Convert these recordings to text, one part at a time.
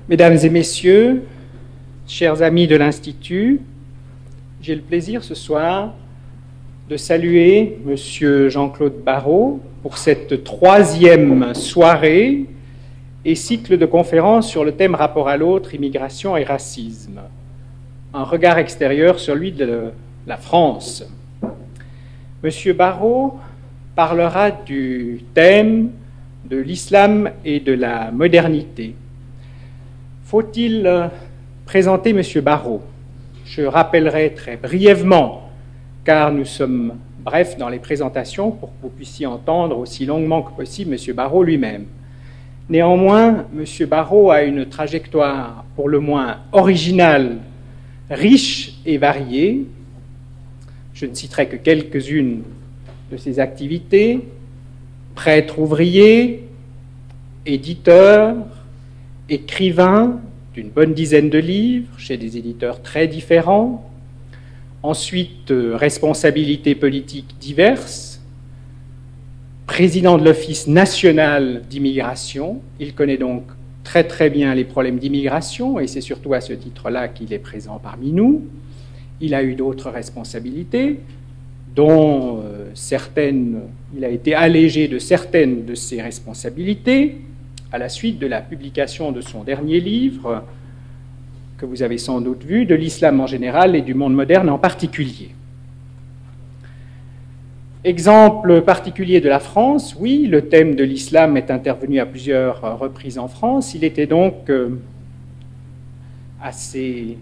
Mesdames et messieurs, chers amis de l'Institut, j'ai le plaisir ce soir de saluer Monsieur Jean-Claude Barrot pour cette troisième soirée et cycle de conférences sur le thème rapport à l'autre, immigration et racisme. Un regard extérieur sur celui de la France. Monsieur Barrot parlera du thème de l'islam et de la modernité. Faut-il présenter M. Barrot? Je rappellerai très brièvement, car nous sommes brefs dans les présentations pour que vous puissiez entendre aussi longuement que possible M. Barrot lui-même. Néanmoins, M. Barrot a une trajectoire pour le moins originale, riche et variée. Je ne citerai que quelques-unes de ses activités: prêtre ouvrier, éditeur, écrivain d'une bonne dizaine de livres chez des éditeurs très différents, ensuite responsabilités politiques diverses, président de l'Office national d'immigration. Il connaît donc très très bien les problèmes d'immigration et c'est surtout à ce titre-là qu'il est présent parmi nous. Il a eu d'autres responsabilités, dont certaines, il a été allégé de certaines de ses responsabilités à la suite de la publication de son dernier livre, que vous avez sans doute vu, de l'islam en général et du monde moderne en particulier. Exemple particulier de la France, oui, le thème de l'islam est intervenu à plusieurs reprises en France. Il était donc assez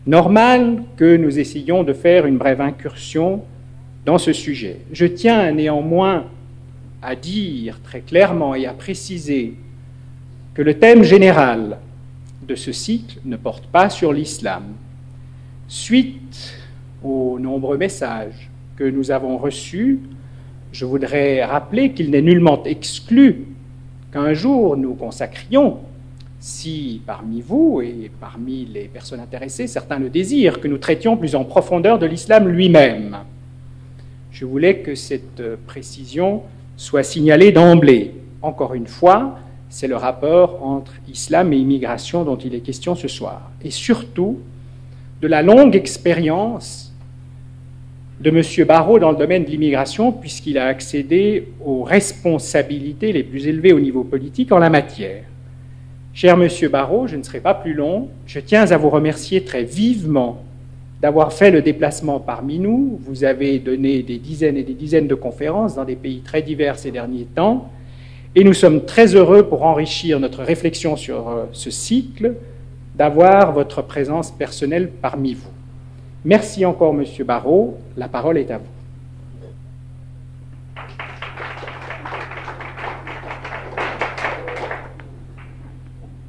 normal que nous essayions de faire une brève incursion dans ce sujet. Je tiens néanmoins à dire très clairement et à préciser que le thème général de ce cycle ne porte pas sur l'islam. Suite aux nombreux messages que nous avons reçus, je voudrais rappeler qu'il n'est nullement exclu qu'un jour nous consacrions, si parmi vous et parmi les personnes intéressées, certains le désirent, que nous traitions plus en profondeur de l'islam lui-même. Je voulais que cette précision soit signalée d'emblée. Encore une fois, c'est le rapport entre islam et immigration dont il est question ce soir. Et surtout, de la longue expérience de M. Barrot dans le domaine de l'immigration, puisqu'il a accédé aux responsabilités les plus élevées au niveau politique en la matière. Cher M. Barrot, je ne serai pas plus long. Je tiens à vous remercier très vivement d'avoir fait le déplacement parmi nous. Vous avez donné des dizaines et des dizaines de conférences dans des pays très divers ces derniers temps, et nous sommes très heureux, pour enrichir notre réflexion sur ce cycle, d'avoir votre présence personnelle parmi vous. Merci encore, M. Barrot. La parole est à vous.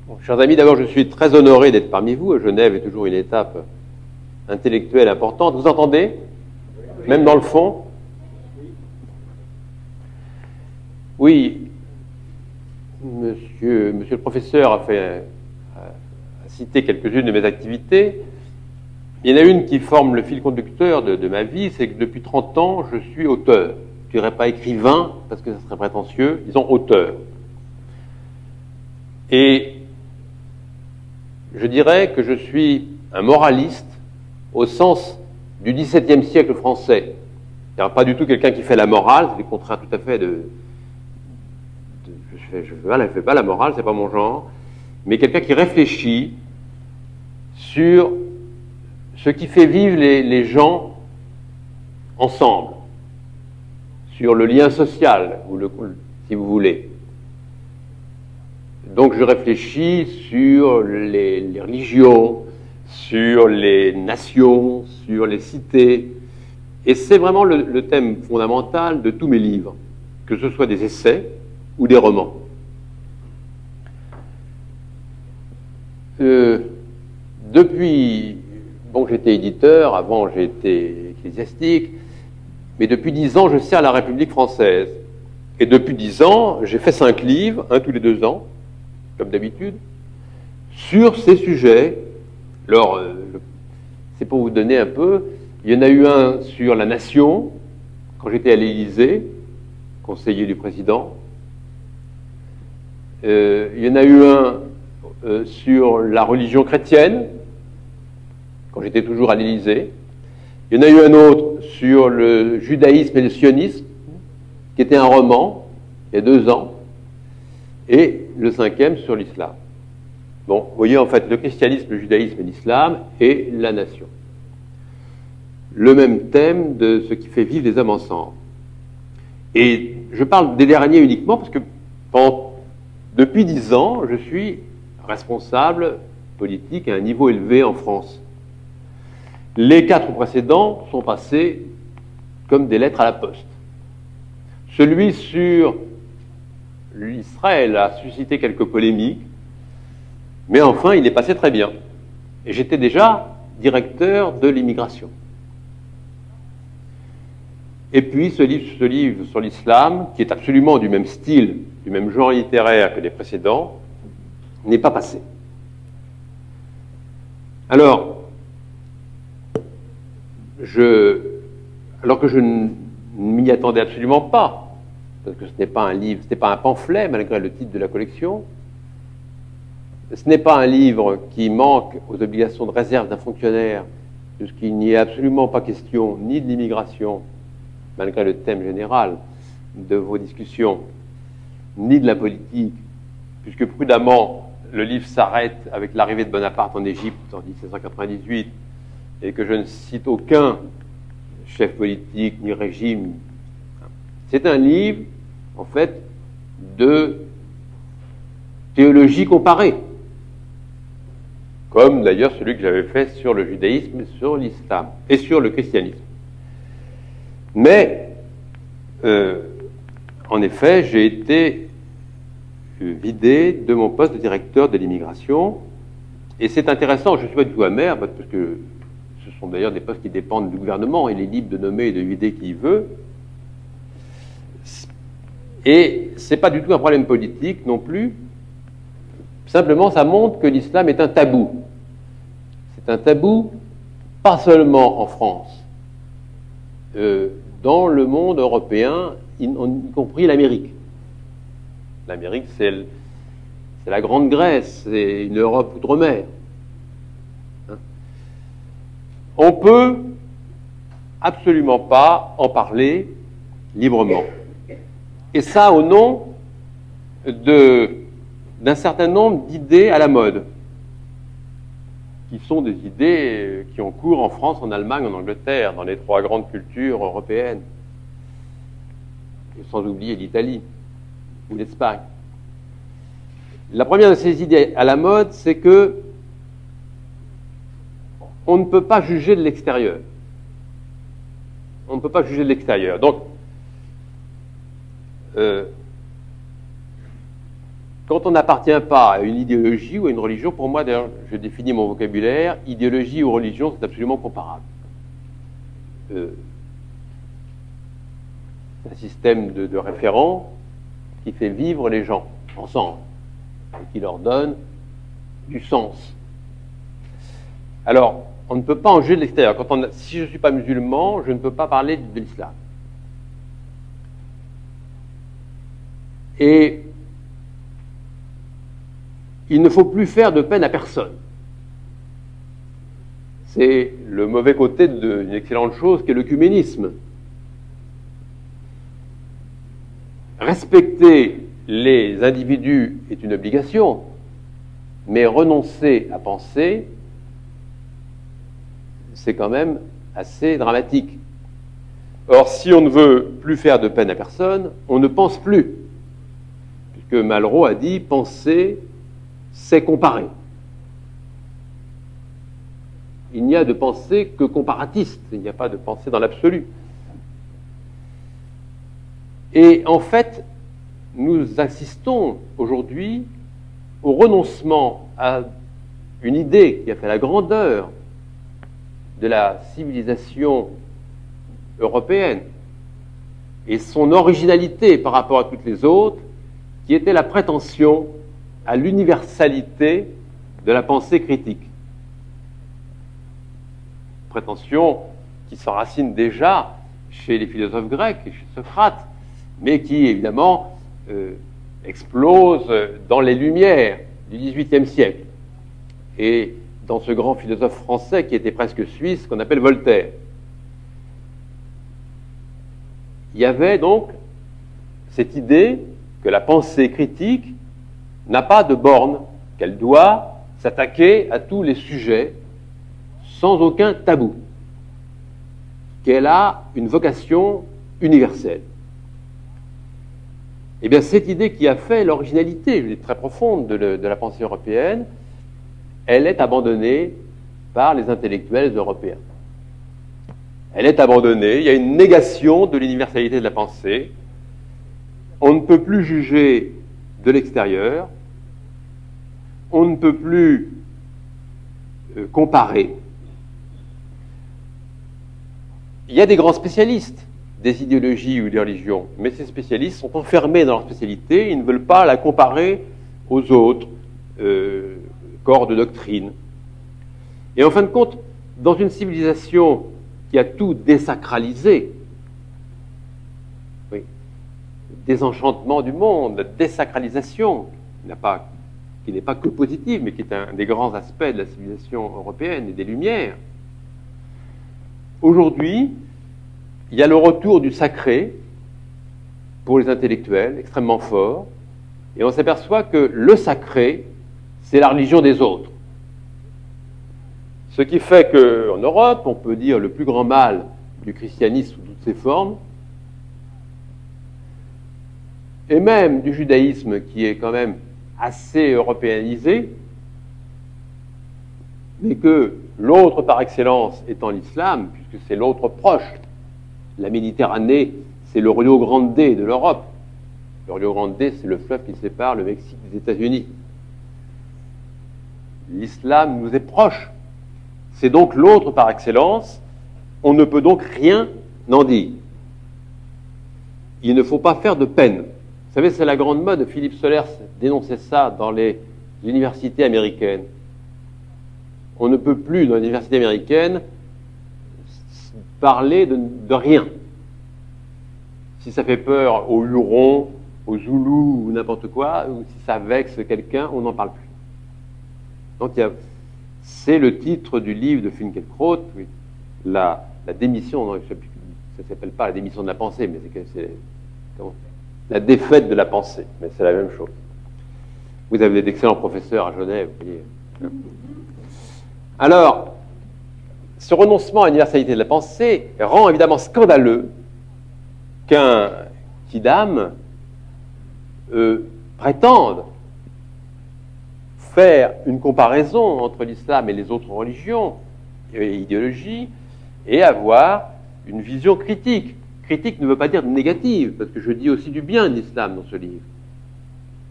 Bon, chers amis, d'abord, je suis très honoré d'être parmi vous. Genève est toujours une étape intellectuelle importante. Vous entendez? Même dans le fond? Oui. Monsieur le professeur a cité quelques-unes de mes activités. Il y en a une qui forme le fil conducteur de ma vie, c'est que depuis 30 ans, je suis auteur. Je ne dirais pas écrivain, parce que ça serait prétentieux, disons auteur. Et je dirais que je suis un moraliste au sens du XVIIe siècle français. C'est-à-dire pas du tout quelqu'un qui fait la morale, c'est le contraire tout à fait je ne fais pas la morale, c'est pas mon genre, mais quelqu'un qui réfléchit sur ce qui fait vivre les gens ensemble, sur le lien social, si vous voulez. Donc je réfléchis sur les religions, sur les nations, sur les cités, et c'est vraiment le thème fondamental de tous mes livres, que ce soit des essais ou des romans. Depuis, bon, j'étais éditeur, avant j'étais ecclésiastique, mais depuis 10 ans, je sers la République française. Et depuis 10 ans, j'ai fait 5 livres, un tous les 2 ans, comme d'habitude, sur ces sujets. Alors, c'est pour vous donner un peu, il y en a eu un sur la nation, quand j'étais à l'Élysée, conseiller du président. Il y en a eu un sur la religion chrétienne, quand j'étais toujours à l'Élysée. Il y en a eu un autre sur le judaïsme et le sionisme, qui était un roman, il y a 2 ans, et le 5e sur l'islam. Bon, vous voyez en fait le christianisme, le judaïsme et l'islam et la nation. Le même thème de ce qui fait vivre les hommes ensemble. Et je parle des derniers uniquement parce que depuis 10 ans, je suis responsable politique à un niveau élevé en France. Les 4 précédents sont passés comme des lettres à la poste. Celui sur l'Israël a suscité quelques polémiques, mais enfin, il est passé très bien. Et j'étais déjà directeur de l'immigration. Et puis, ce livre sur l'islam, qui est absolument du même style, du même genre littéraire que les précédents, n'est pas passé. Alors que je ne m'y attendais absolument pas, parce que ce n'est pas un livre, ce n'est pas un pamphlet, malgré le titre de la collection, ce n'est pas un livre qui manque aux obligations de réserve d'un fonctionnaire, puisqu'il n'y est absolument pas question ni de l'immigration, malgré le thème général de vos discussions, ni de la politique, puisque prudemment, le livre s'arrête avec l'arrivée de Bonaparte en Égypte en 1798, et que je ne cite aucun chef politique ni régime. C'est un livre, en fait, de théologie comparée, comme d'ailleurs celui que j'avais fait sur le judaïsme, sur l'islam et sur le christianisme. Mais, en effet, j'ai été vidé de mon poste de directeur de l'immigration, et c'est intéressant, je ne suis pas du tout amer, parce que ce sont d'ailleurs des postes qui dépendent du gouvernement, il est libre de nommer et de vider qui il veut, et ce n'est pas du tout un problème politique non plus, simplement ça montre que l'islam est un tabou. C'est un tabou, pas seulement en France, dans le monde européen, y compris l'Amérique. L'Amérique, c'est la Grande Grèce, c'est une Europe outre-mer. Hein? On peut absolument pas en parler librement. Et ça au nom d'un certain nombre d'idées à la mode, qui sont des idées qui ont cours en France, en Allemagne, en Angleterre, dans les 3 grandes cultures européennes, et sans oublier l'Italie ou l'Espagne. La première de ces idées à la mode, c'est que on ne peut pas juger de l'extérieur. On ne peut pas juger de l'extérieur. Donc, quand on n'appartient pas à une idéologie ou à une religion, pour moi, d'ailleurs, je définis mon vocabulaire, idéologie ou religion, c'est absolument comparable. Un système de référents qui fait vivre les gens ensemble et qui leur donne du sens. Alors, on ne peut pas en juger de l'extérieur. Si je ne suis pas musulman, je ne peux pas parler de l'islam. Et il ne faut plus faire de peine à personne. C'est le mauvais côté d'une excellente chose qu'est l'œcuménisme. Respecter les individus est une obligation, mais renoncer à penser, c'est quand même assez dramatique. Or, si on ne veut plus faire de peine à personne, on ne pense plus. Puisque Malraux a dit « penser, c'est comparer ». Il n'y a de pensée que comparatiste, il n'y a pas de pensée dans l'absolu. Et en fait, nous assistons aujourd'hui au renoncement à une idée qui a fait la grandeur de la civilisation européenne et son originalité par rapport à toutes les autres, qui était la prétention à l'universalité de la pensée critique. Prétention qui s'enracine déjà chez les philosophes grecs, et chez Socrate, mais qui, évidemment, explose dans les Lumières du XVIIIe siècle, et dans ce grand philosophe français qui était presque suisse, qu'on appelle Voltaire. Il y avait donc cette idée que la pensée critique n'a pas de borne, qu'elle doit s'attaquer à tous les sujets sans aucun tabou, qu'elle a une vocation universelle. Eh bien, cette idée qui a fait l'originalité, je dis, très profonde de la pensée européenne, elle est abandonnée par les intellectuels européens. Elle est abandonnée, il y a une négation de l'universalité de la pensée. On ne peut plus juger de l'extérieur, on ne peut plus comparer. Il y a des grands spécialistes des idéologies ou des religions, mais ces spécialistes sont enfermés dans leur spécialité, ils ne veulent pas la comparer aux autres corps de doctrine. Et en fin de compte, dans une civilisation qui a tout désacralisé, oui, désenchantement du monde, la désacralisation, qui n'est pas que positive, mais qui est un des grands aspects de la civilisation européenne et des Lumières. Aujourd'hui, il y a le retour du sacré pour les intellectuels, extrêmement fort, et on s'aperçoit que le sacré, c'est la religion des autres. Ce qui fait qu'en Europe, on peut dire le plus grand mal du christianisme sous toutes ses formes, et même du judaïsme qui est quand même assez européanisé, mais que l'autre par excellence étant l'islam, puisque c'est l'autre proche. La Méditerranée, c'est le Rio Grande de l'Europe. Le Rio Grande, c'est le fleuve qui sépare le Mexique des États-Unis. L'islam nous est proche. C'est donc l'autre par excellence. On ne peut donc rien en dire. Il ne faut pas faire de peine. Vous savez, c'est la grande mode. Philippe Solers dénonçait ça dans les universités américaines. On ne peut plus, dans les universités américaines, parler de rien. Si ça fait peur aux Hurons, aux Zoulous ou n'importe quoi, ou si ça vexe quelqu'un, on n'en parle plus. Donc c'est le titre du livre de Finkielkraut, oui, la démission, non, ça ne s'appelle pas la démission de la pensée, mais c'est la défaite de la pensée, mais c'est la même chose. Vous avez d'excellents professeurs à Genève, vous voyez. Alors, ce renoncement à l'universalité de la pensée rend évidemment scandaleux qu'un quidam prétende faire une comparaison entre l'islam et les autres religions et idéologies et avoir une vision critique. Critique ne veut pas dire négative, parce que je dis aussi du bien de l'islam dans ce livre,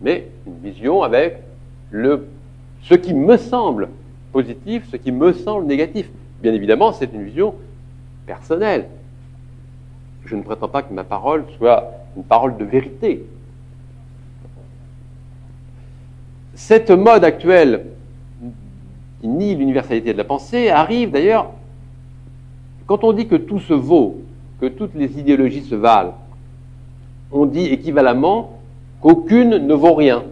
mais une vision avec ce qui me semble positif, ce qui me semble négatif. Bien évidemment, c'est une vision personnelle. Je ne prétends pas que ma parole soit une parole de vérité. Cette mode actuelle qui nie l'universalité de la pensée arrive d'ailleurs quand on dit que tout se vaut, que toutes les idéologies se valent. On dit équivalemment qu'aucune ne vaut rien.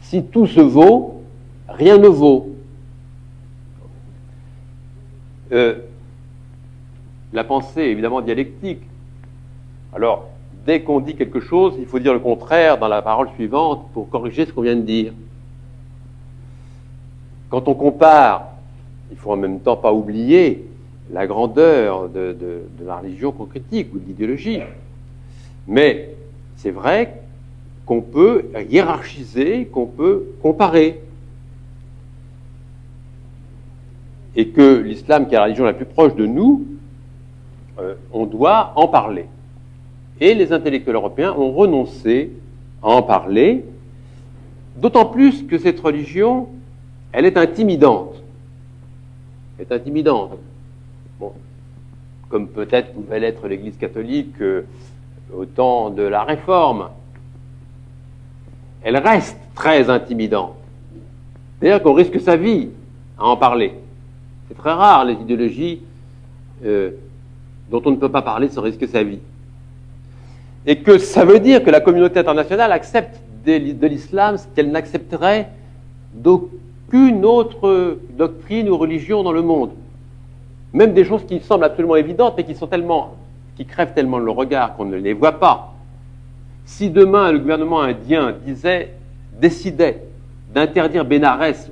Si tout se vaut, rien ne vaut. La pensée est évidemment dialectique. Alors, dès qu'on dit quelque chose, il faut dire le contraire dans la parole suivante pour corriger ce qu'on vient de dire. Quand on compare, il faut en même temps pas oublier la grandeur de la religion qu'on critique ou de l'idéologie. Mais c'est vrai qu'on peut hiérarchiser, qu'on peut comparer. Et que l'islam, qui est la religion la plus proche de nous, on doit en parler. Et les intellectuels européens ont renoncé à en parler, d'autant plus que cette religion, elle est intimidante. Elle est intimidante. Bon, comme peut-être pouvait l'être l'Église catholique au temps de la Réforme. Elle reste très intimidante. C'est-à-dire qu'on risque sa vie à en parler. C'est très rare, les idéologies dont on ne peut pas parler sans risquer sa vie. Et que ça veut dire que la communauté internationale accepte de l'islam ce qu'elle n'accepterait d'aucune autre doctrine ou religion dans le monde. Même des choses qui semblent absolument évidentes, mais qui crèvent tellement le regard qu'on ne les voit pas. Si demain le gouvernement indien décidait d'interdire Bénarès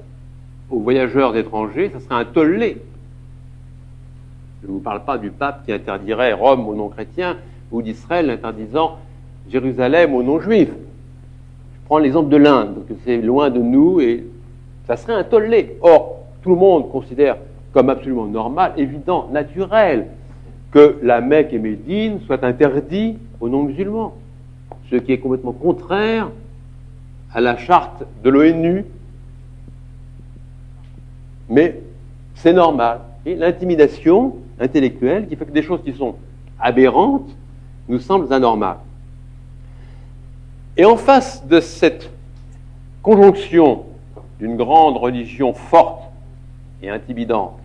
aux voyageurs étrangers, ça serait un tollé. Je ne vous parle pas du pape qui interdirait Rome aux non-chrétiens ou d'Israël interdisant Jérusalem aux non-juifs. Je prends l'exemple de l'Inde, donc c'est loin de nous et ça serait un tollé. Or, tout le monde considère comme absolument normal, évident, naturel, que la Mecque et Médine soient interdits aux non-musulmans, ce qui est complètement contraire à la charte de l'ONU, mais c'est normal. Et l'intimidation intellectuelle qui fait que des choses qui sont aberrantes nous semblent anormales. Et en face de cette conjonction d'une grande religion forte et intimidante,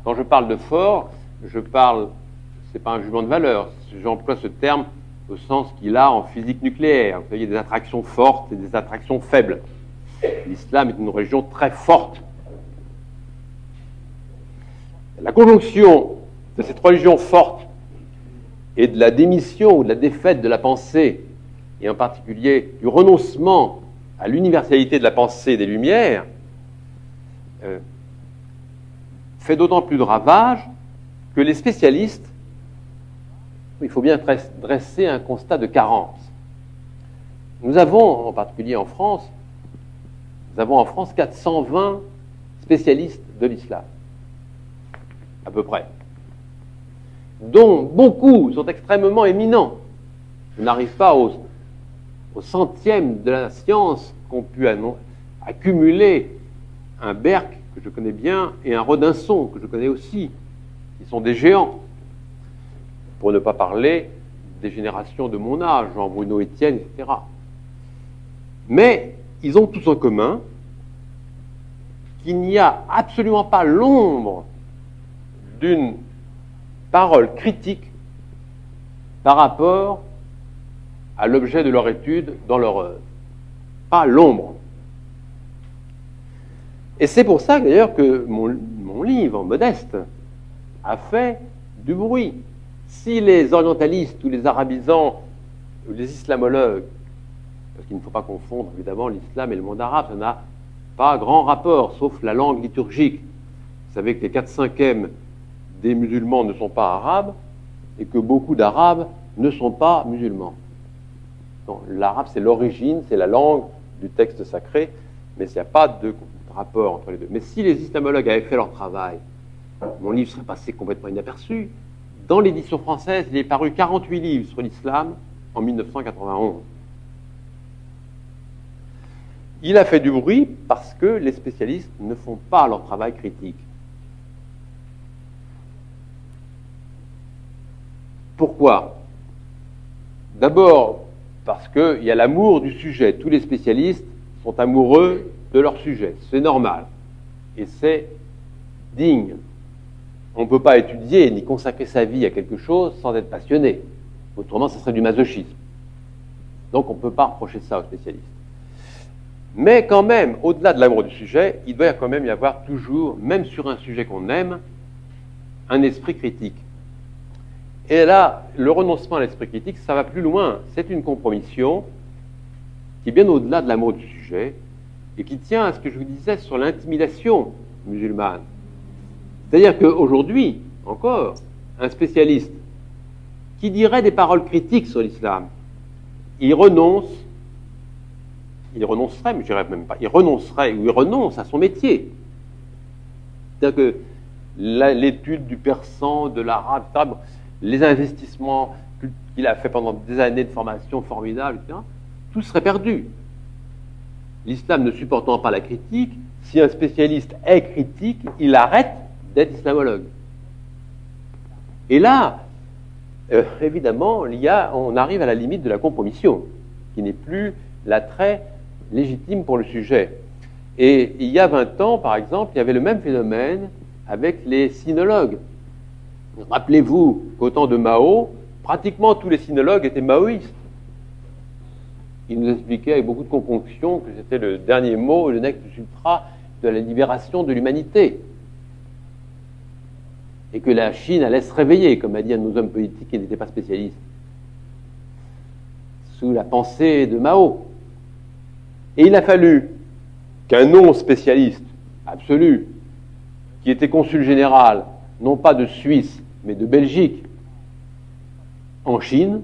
quand je parle de fort, c'est pas un jugement de valeur, j'emploie ce terme au sens qu'il a en physique nucléaire. Vous voyez, des attractions fortes et des attractions faibles. L'islam est une religion très forte. La conjonction de cette religion forte et de la démission ou de la défaite de la pensée, et en particulier du renoncement à l'universalité de la pensée des Lumières, fait d'autant plus de ravages que les spécialistes, il faut bien dresser un constat de carence. Nous avons, en particulier en France, 420 spécialistes de l'islam, à peu près, dont beaucoup sont extrêmement éminents. Je n'arrive pas au centième de la science qu'ont pu accumuler un Berck, que je connais bien, et un Rodinson, que je connais aussi, qui sont des géants. Pour ne pas parler des générations de mon âge, Jean-Bruno Etienne, etc. Mais ils ont tous en commun qu'il n'y a absolument pas l'ombre d'une parole critique par rapport à l'objet de leur étude dans leur œuvre. Pas l'ombre. Et c'est pour ça d'ailleurs que mon livre, Modeste, a fait du bruit. Si les orientalistes ou les arabisants ou les islamologues, parce qu'il ne faut pas confondre évidemment l'islam et le monde arabe, ça n'a pas grand rapport, sauf la langue liturgique. Vous savez que les 4/5 des musulmans ne sont pas arabes et que beaucoup d'arabes ne sont pas musulmans. L'arabe, c'est l'origine, c'est la langue du texte sacré, mais il n'y a pas de rapport entre les deux. Mais si les islamologues avaient fait leur travail, mon livre serait passé complètement inaperçu. Dans l'édition française, il est paru 48 livres sur l'islam en 1991. Il a fait du bruit parce que les spécialistes ne font pas leur travail critique. Pourquoi? D'abord, parce qu'il y a l'amour du sujet. Tous les spécialistes sont amoureux de leur sujet. C'est normal. Et c'est digne. On ne peut pas étudier ni consacrer sa vie à quelque chose sans être passionné. Autrement, ce serait du masochisme. Donc, on ne peut pas reprocher ça aux spécialistes. Mais quand même, au-delà de l'amour du sujet, il doit quand même y avoir toujours, même sur un sujet qu'on aime, un esprit critique. Et là, le renoncement à l'esprit critique, ça va plus loin. C'est une compromission qui est bien au-delà de l'amour du sujet et qui tient à ce que je vous disais sur l'intimidation musulmane. C'est-à-dire qu'aujourd'hui, encore, un spécialiste qui dirait des paroles critiques sur l'islam, il renoncerait, mais je dirais même pas, il renonce à son métier. C'est-à-dire que l'étude du persan, de l'arabe, etc., les investissements qu'il a fait pendant des années de formation formidable, etc., tout serait perdu. L'islam ne supportant pas la critique, si un spécialiste est critique, il arrête d'être islamologue. Et là, évidemment, on arrive à la limite de la compromission, qui n'est plus l'attrait légitime pour le sujet. Et il y a 20 ans, par exemple, il y avait le même phénomène avec les sinologues. Rappelez-vous qu'au temps de Mao, pratiquement tous les sinologues étaient maoïstes. Ils nous expliquaient avec beaucoup de compunction que c'était le dernier mot, le nec plus ultra de la libération de l'humanité. Et que la Chine allait se réveiller, comme a dit un de nos hommes politiques qui n'était pas spécialiste, sous la pensée de Mao. Et il a fallu qu'un non-spécialiste absolu, qui était consul général, non pas de Suisse, mais de Belgique, en Chine,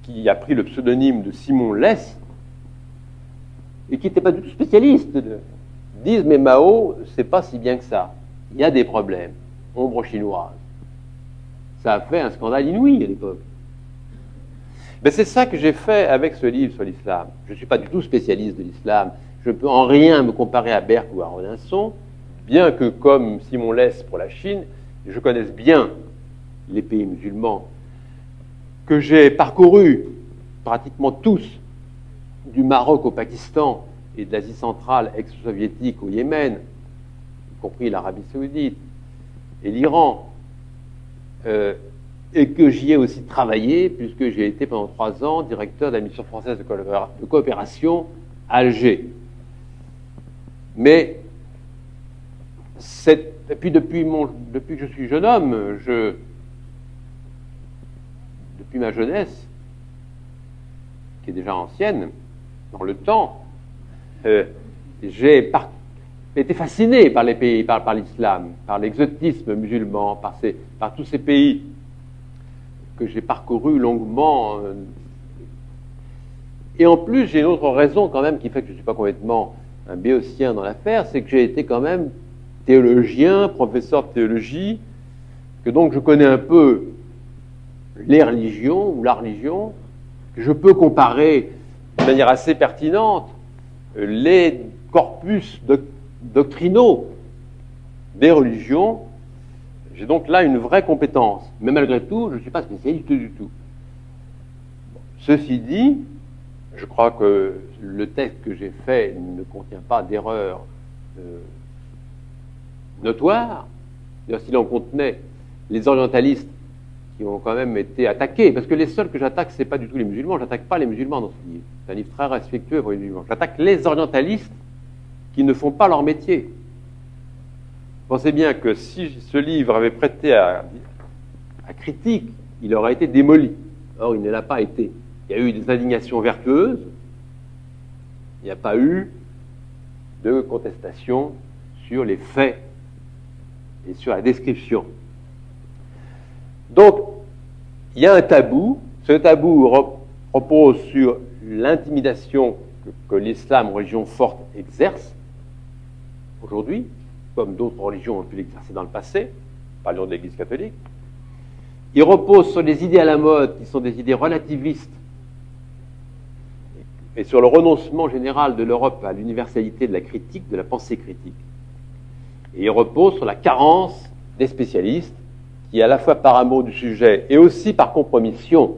qui a pris le pseudonyme de Simon Less, et qui n'était pas du tout spécialiste, disent « mais Mao, c'est pas si bien que ça. Il y a des problèmes. Ombre chinoise. » Ça a fait un scandale inouï à l'époque. Ben c'est ça que j'ai fait avec ce livre sur l'islam. Je ne suis pas du tout spécialiste de l'islam. Je ne peux en rien me comparer à Berck ou à Rodinson, bien que, comme Simon Less pour la Chine, je connaisse bien les pays musulmans, que j'ai parcouru pratiquement tous, du Maroc au Pakistan et de l'Asie centrale ex-soviétique au Yémen, y compris l'Arabie saoudite et l'Iran, et que j'y ai aussi travaillé, puisque j'ai été pendant 3 ans directeur de la mission française de coopération à Alger. Mais, et puis depuis que je suis jeune homme, depuis ma jeunesse, qui est déjà ancienne, dans le temps, j'ai été fasciné par les pays, par l'islam, par l'exotisme musulman, par tous ces pays que j'ai parcourus longuement. Et en plus, j'ai une autre raison quand même qui fait que je ne suis pas complètement un béotien dans l'affaire, c'est que j'ai été quand même théologien, professeur de théologie, que donc je connais un peu les religions ou la religion, que je peux comparer de manière assez pertinente les corpus doctrinaux des religions. J'ai donc là une vraie compétence, mais malgré tout, je ne suis pas spécialiste du tout. Ceci dit, je crois que le texte que j'ai fait ne contient pas d'erreur notoire. D'ailleurs, s'il en contenait, les orientalistes qui ont quand même été attaqués, parce que les seuls que j'attaque, ce n'est pas du tout les musulmans, j'attaque pas les musulmans dans ce livre. C'est un livre très respectueux pour les musulmans. J'attaque les orientalistes qui ne font pas leur métier. Pensez bien que si ce livre avait prêté à critique, il aurait été démoli. Or, il ne l'a pas été. Il y a eu des indignations vertueuses, il n'y a pas eu de contestation sur les faits et sur la description. Donc, il y a un tabou. Ce tabou repose sur l'intimidation que l'islam, religion forte, exerce aujourd'hui, comme d'autres religions ont pu l'exercer dans le passé, parlons de l'Église catholique. Il repose sur des idées à la mode qui sont des idées relativistes et sur le renoncement général de l'Europe à l'universalité de la critique, de la pensée critique. Et il repose sur la carence des spécialistes qui, à la fois par amour du sujet et aussi par compromission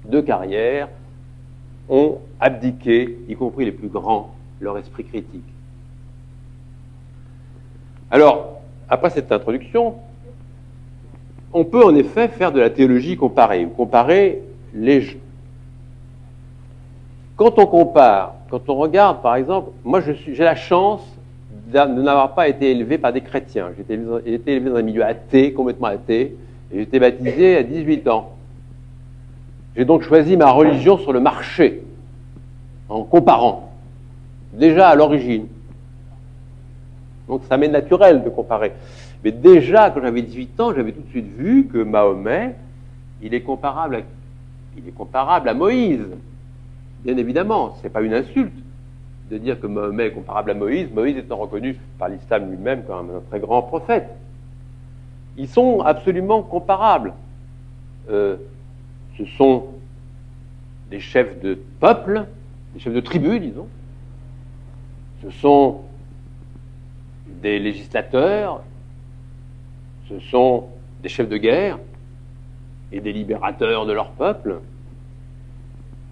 de carrière, ont abdiqué, y compris les plus grands, leur esprit critique. Alors, après cette introduction, on peut en effet faire de la théologie comparée, ou comparer les jeux. Quand on compare, quand on regarde, par exemple, moi j'ai la chance de n'avoir pas été élevé par des chrétiens. J'ai été élevé dans un milieu athée, complètement athée, et j'ai été baptisé à 18 ans. J'ai donc choisi ma religion sur le marché, en comparant, déjà à l'origine. Donc ça m'est naturel de comparer. Mais déjà, quand j'avais 18 ans, j'avais tout de suite vu que Mahomet, il est comparable à Moïse. Bien évidemment, ce n'est pas une insulte de dire que Mahomet est comparable à Moïse, Moïse étant reconnu par l'islam lui-même comme un très grand prophète. Ils sont absolument comparables. Ce sont des chefs de peuple, des chefs de tribu, disons. Ce sont des législateurs, ce sont des chefs de guerre et des libérateurs de leur peuple.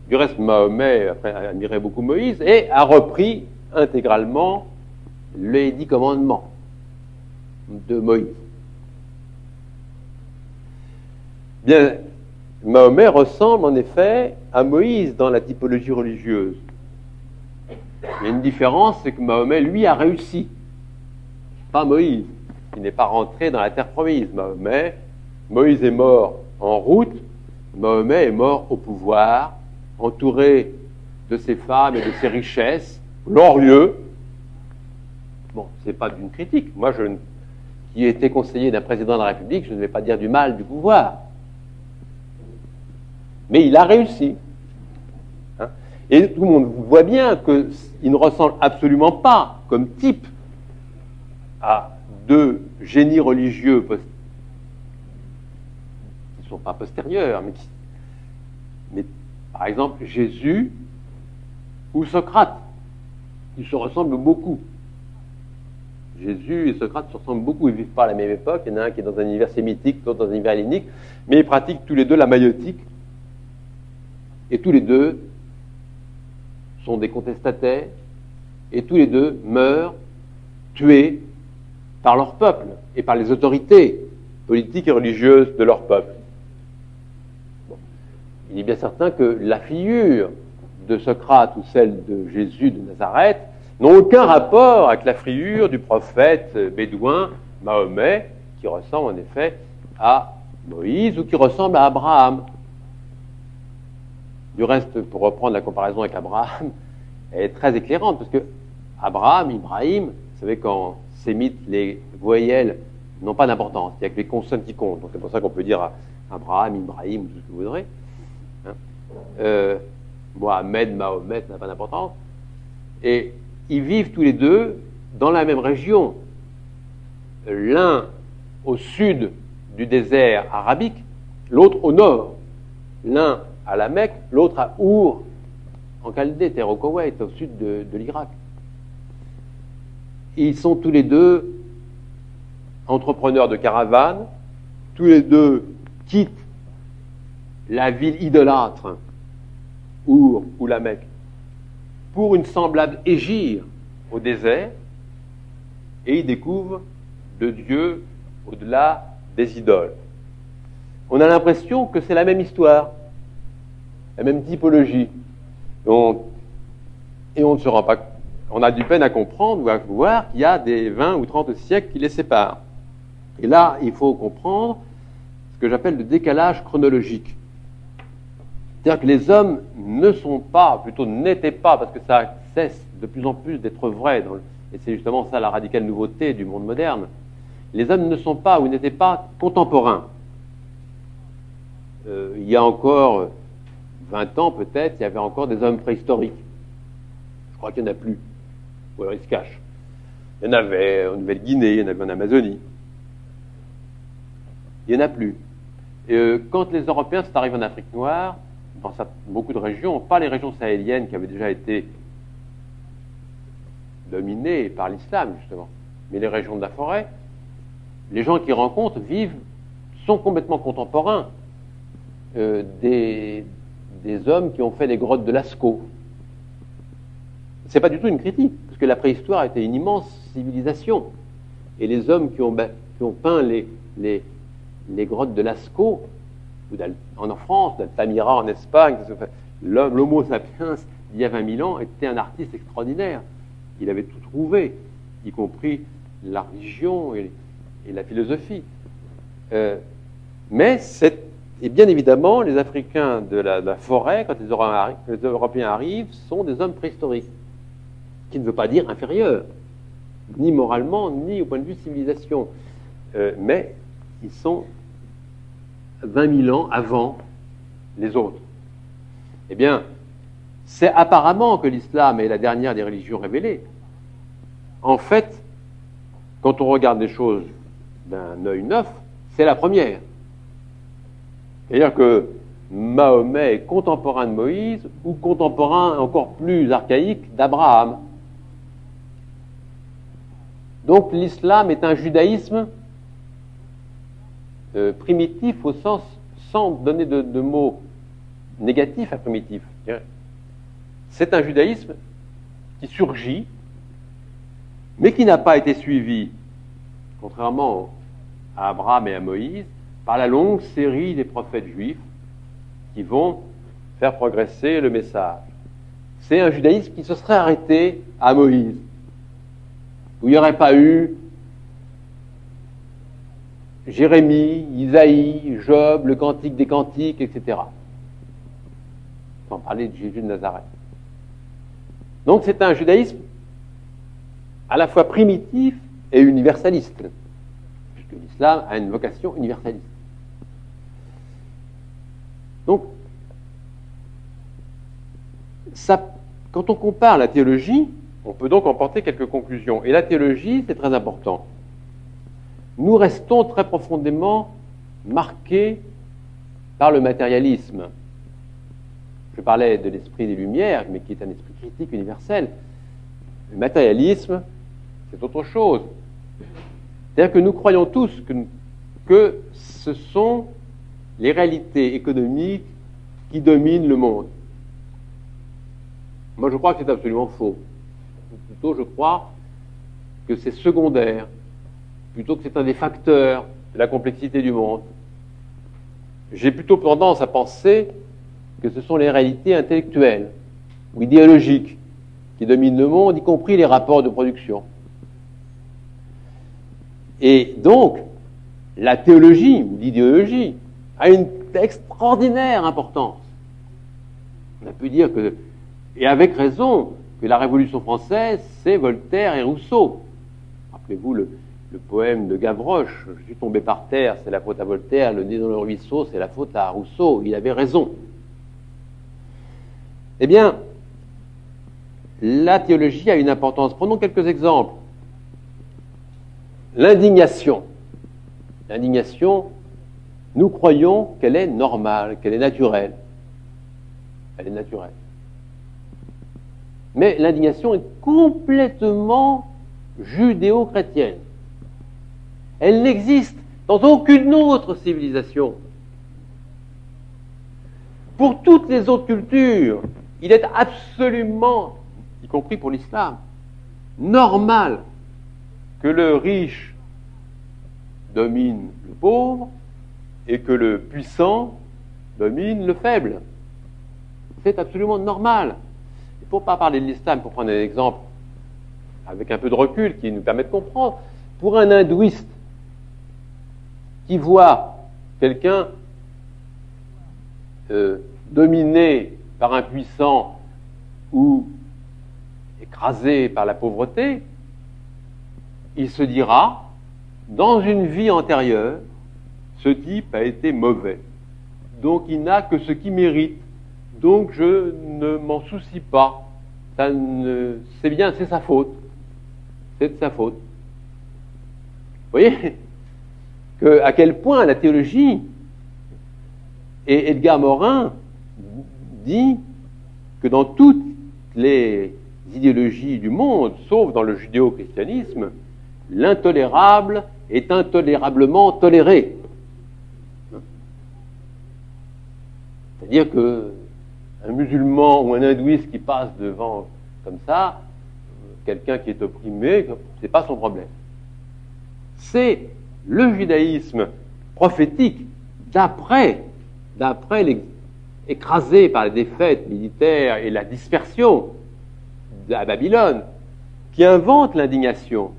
Du reste, Mahomet admirait beaucoup Moïse et a repris intégralement les 10 commandements de Moïse. Bien, Mahomet ressemble en effet à Moïse dans la typologie religieuse. Il y a une différence, c'est que Mahomet, lui, a réussi. Pas Moïse. Il n'est pas rentré dans la terre promise. Moïse est mort en route. Mahomet est mort au pouvoir, entouré de ses femmes et de ses richesses, glorieux. Bon, c'est pas d'une critique. Moi, qui ai été conseiller d'un président de la République, je ne vais pas dire du mal du pouvoir. Mais il a réussi. Hein? Et tout le monde voit bien qu'il ne ressemble absolument pas, comme type, à deux génies religieux qui ne sont pas postérieurs, mais par exemple Jésus ou Socrate, qui se ressemblent beaucoup. Jésus et Socrate se ressemblent beaucoup, ils ne vivent pas à la même époque, il y en a un qui est dans un univers sémitique, l'autre dans un univers hellénique, mais ils pratiquent tous les deux la maïotique, et tous les deux sont des contestataires, et tous les deux meurent, tués par leur peuple, et par les autorités politiques et religieuses de leur peuple. Bon. Il est bien certain que la figure de Socrate ou celle de Jésus de Nazareth n'ont aucun rapport avec la figure du prophète bédouin Mahomet, qui ressemble en effet à Moïse ou qui ressemble à Abraham. Du reste, pour reprendre la comparaison avec Abraham, elle est très éclairante, parce que Abraham, Ibrahim, vous savez qu'en sémite, les voyelles n'ont pas d'importance, il n'y a que les consonnes qui comptent, donc c'est pour ça qu'on peut dire Abraham, Ibrahim, ou tout ce que vous voudrez. Hein. Mohamed, Mahomet, ça n'a pas d'importance. Et ils vivent tous les deux dans la même région. L'un au sud du désert arabique, l'autre au nord. L'un à la Mecque, l'autre à Our, en Chaldée, terre au Koweït, au sud de l'Irak. Ils sont tous les deux entrepreneurs de caravanes, tous les deux quittent la ville idolâtre, Our ou la Mecque, pour une semblable égire au désert, et ils découvrent le Dieu au-delà des idoles. On a l'impression que c'est la même histoire, la même typologie. Et on ne se rend pas, on a du peine à comprendre ou à voir qu'il y a des 20 ou 30 siècles qui les séparent. Et là, il faut comprendre ce que j'appelle le décalage chronologique. C'est-à-dire que les hommes ne sont pas, plutôt n'étaient pas, parce que ça cesse de plus en plus d'être vrai, et c'est justement ça la radicale nouveauté du monde moderne, les hommes ne sont pas ou n'étaient pas contemporains. Il y a encore 20 ans peut-être, il y avait encore des hommes préhistoriques. Je crois qu'il n'y en a plus. Ou alors ils se cachent. Il y en avait en Nouvelle-Guinée, il y en avait en Amazonie. Il n'y en a plus. Et quand les Européens sont arrivés en Afrique noire, dans beaucoup de régions, pas les régions sahéliennes qui avaient déjà été dominées par l'islam, justement, mais les régions de la forêt, les gens qui rencontrent sont complètement contemporains des hommes qui ont fait les grottes de Lascaux. C'est pas du tout une critique, parce que la préhistoire a été une immense civilisation. Et les hommes qui ont peint les grottes de Lascaux, en France, d'Altamira en Espagne, l'homo sapiens, il y a 20 000 ans, était un artiste extraordinaire. Il avait tout trouvé, y compris la religion et la philosophie. Mais et bien évidemment, les Africains de la forêt, quand les Européens arrivent, sont des hommes préhistoriques, qui ne veut pas dire inférieurs, ni moralement, ni au point de vue de civilisation. Mais ils sont 20 000 ans avant les autres. Eh bien, c'est apparemment que l'islam est la dernière des religions révélées. En fait, quand on regarde les choses d'un œil neuf, c'est la première. C'est-à-dire que Mahomet est contemporain de Moïse ou contemporain encore plus archaïque d'Abraham. Donc l'islam est un judaïsme primitif au sens, sans donner de mots négatifs à primitif. C'est un judaïsme qui surgit, mais qui n'a pas été suivi, contrairement à Abraham et à Moïse, par la longue série des prophètes juifs qui vont faire progresser le message. C'est un judaïsme qui se serait arrêté à Moïse, où il n'y aurait pas eu Jérémie, Isaïe, Job, le Cantique des Cantiques, etc. Sans parler de Jésus de Nazareth. Donc c'est un judaïsme à la fois primitif et universaliste, puisque l'islam a une vocation universaliste. Donc, quand on compare la théologie, on peut donc en porter quelques conclusions. Et la théologie, c'est très important. Nous restons très profondément marqués par le matérialisme. Je parlais de l'esprit des Lumières, mais qui est un esprit critique universel. Le matérialisme, c'est autre chose. C'est-à-dire que nous croyons tous que ce sont les réalités économiques qui dominent le monde. Moi, je crois que c'est absolument faux. Ou plutôt, je crois que c'est secondaire, plutôt que c'est un des facteurs de la complexité du monde. J'ai plutôt tendance à penser que ce sont les réalités intellectuelles ou idéologiques qui dominent le monde, y compris les rapports de production. Et donc, la théologie ou l'idéologie a une extraordinaire importance. On a pu dire que, et avec raison, que la Révolution française, c'est Voltaire et Rousseau. Rappelez-vous le poème de Gavroche, « Je suis tombé par terre, c'est la faute à Voltaire, le nez dans le ruisseau, c'est la faute à Rousseau ». Il avait raison. Eh bien, la théologie a une importance. Prenons quelques exemples. L'indignation. L'indignation, nous croyons qu'elle est normale, qu'elle est naturelle. Elle est naturelle. Mais l'indignation est complètement judéo-chrétienne. Elle n'existe dans aucune autre civilisation. Pour toutes les autres cultures, il est absolument, y compris pour l'islam, normal que le riche domine le pauvre et que le puissant domine le faible. C'est absolument normal. Il ne faut pas parler de l'islam, pour prendre un exemple avec un peu de recul qui nous permet de comprendre. Pour un hindouiste qui voit quelqu'un dominé par un puissant ou écrasé par la pauvreté, il se dira, dans une vie antérieure, ce type a été mauvais. Donc il n'a que ce qu'il mérite. Donc je ne m'en soucie pas. C'est bien, c'est sa faute. C'est de sa faute. Vous voyez à quel point la théologie, et Edgar Morin dit que dans toutes les idéologies du monde, sauf dans le judéo-christianisme, l'intolérable est intolérablement toléré. C'est-à-dire que un musulman ou un hindouiste qui passe devant comme ça, quelqu'un qui est opprimé, c'est pas son problème. C'est le judaïsme prophétique d'après écrasé par la défaite militaire et la dispersion à Babylone, qui invente l'indignation.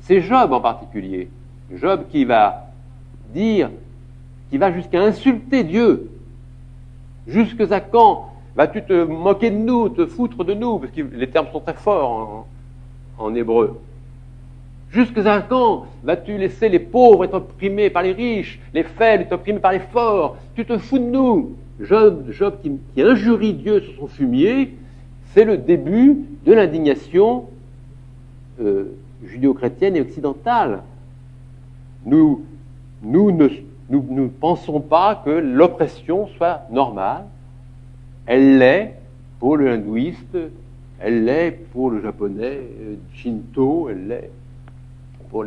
C'est Job en particulier. Job qui va jusqu'à insulter Dieu. Jusqu'à quand vas-tu te moquer de nous, te foutre de nous, parce que les termes sont très forts en hébreu. Jusqu'à quand vas-tu laisser les pauvres être opprimés par les riches, les faibles être opprimés par les forts? Tu te fous de nous. Job qui injurie Dieu sur son fumier, c'est le début de l'indignation judéo-chrétienne et occidentale. Nous ne pensons pas que l'oppression soit normale. Elle l'est pour le hindouiste, elle l'est pour le japonais Shinto, elle l'est pour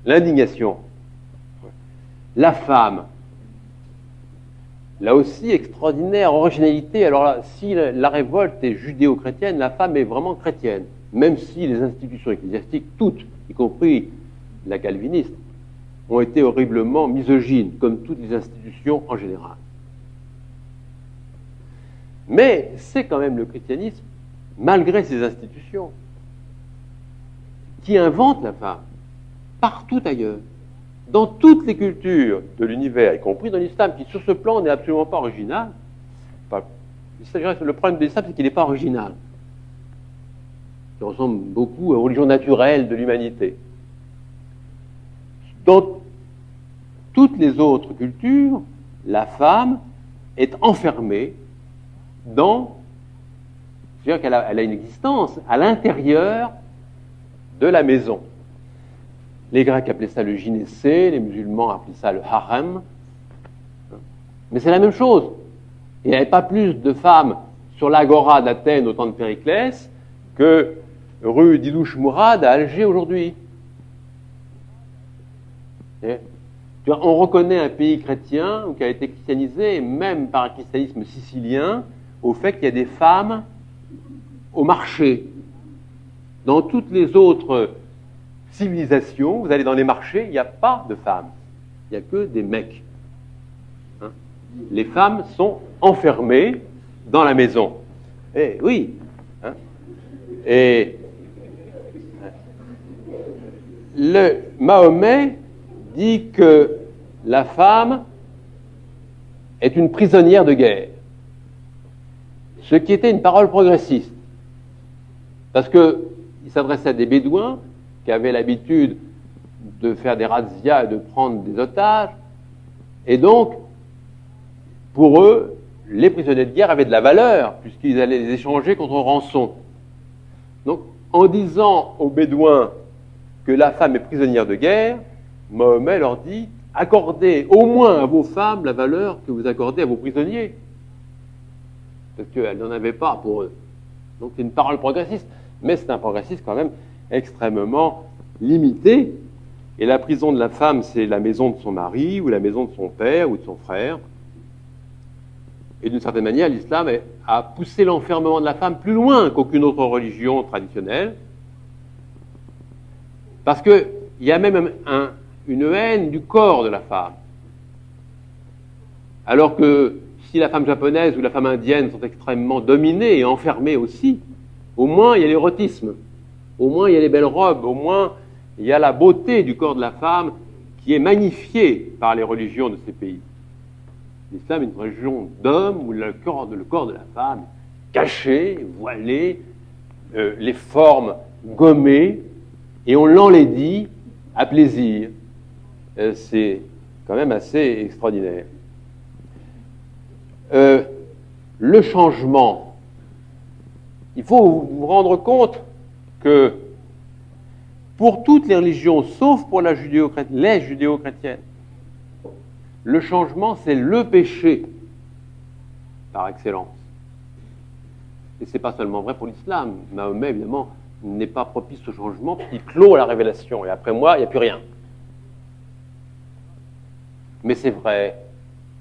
l'indignation. La femme, là aussi extraordinaire originalité. Alors là, si la révolte est judéo-chrétienne, la femme est vraiment chrétienne, même si les institutions ecclésiastiques, toutes, y compris la calviniste, ont été horriblement misogynes, comme toutes les institutions en général. Mais c'est quand même le christianisme, malgré ses institutions, qui invente la femme partout ailleurs, dans toutes les cultures de l'univers, y compris dans l'islam, qui sur ce plan n'est absolument pas original. Enfin, le problème de l'islam, c'est qu'il n'est pas original. Il ressemble beaucoup aux religions naturelles de l'humanité. Dans toutes les autres cultures, la femme est enfermée dans... C'est-à-dire qu'elle a une existence à l'intérieur de la maison. Les Grecs appelaient ça le gynécée, les musulmans appelaient ça le harem. Mais c'est la même chose. Il n'y avait pas plus de femmes sur l'agora d'Athènes au temps de Périclès que rue d'Ilouche Mourad à Alger aujourd'hui. On reconnaît un pays chrétien qui a été christianisé, même par un christianisme sicilien, au fait qu'il y a des femmes au marché. Dans toutes les autres civilisations, vous allez dans les marchés, il n'y a pas de femmes. Il n'y a que des mecs. Hein? Les femmes sont enfermées dans la maison. Eh oui. Hein? Et le Mahomet dit que la femme est une prisonnière de guerre. Ce qui était une parole progressiste. Parce qu'il s'adressait à des bédouins qui avaient l'habitude de faire des razzias et de prendre des otages. Et donc, pour eux, les prisonniers de guerre avaient de la valeur, puisqu'ils allaient les échanger contre rançon. Donc, en disant aux bédouins que la femme est prisonnière de guerre, Mahomet leur dit, accordez au moins à vos femmes la valeur que vous accordez à vos prisonniers. Parce qu'elles n'en avaient pas pour eux. Donc c'est une parole progressiste, mais c'est un progressiste quand même extrêmement limité. Et la prison de la femme, c'est la maison de son mari, ou la maison de son père, ou de son frère. Et d'une certaine manière, l'islam a poussé l'enfermement de la femme plus loin qu'aucune autre religion traditionnelle. Parce qu'il y a même une haine du corps de la femme. Alors que si la femme japonaise ou la femme indienne sont extrêmement dominées et enfermées aussi, au moins il y a l'érotisme, au moins il y a les belles robes, au moins il y a la beauté du corps de la femme qui est magnifiée par les religions de ces pays. L'islam est une religion d'hommes où le corps de la femme est caché, voilé, les formes gommées, et on l'enlaidit à plaisir. C'est quand même assez extraordinaire. Le changement, il faut vous rendre compte que pour toutes les religions, sauf pour les judéo-chrétiennes, le changement, c'est le péché par excellence. Et ce n'est pas seulement vrai pour l'islam. Mahomet, évidemment, n'est pas propice au changement, puisqu'il clôt la révélation. Et après moi, il n'y a plus rien. Mais c'est vrai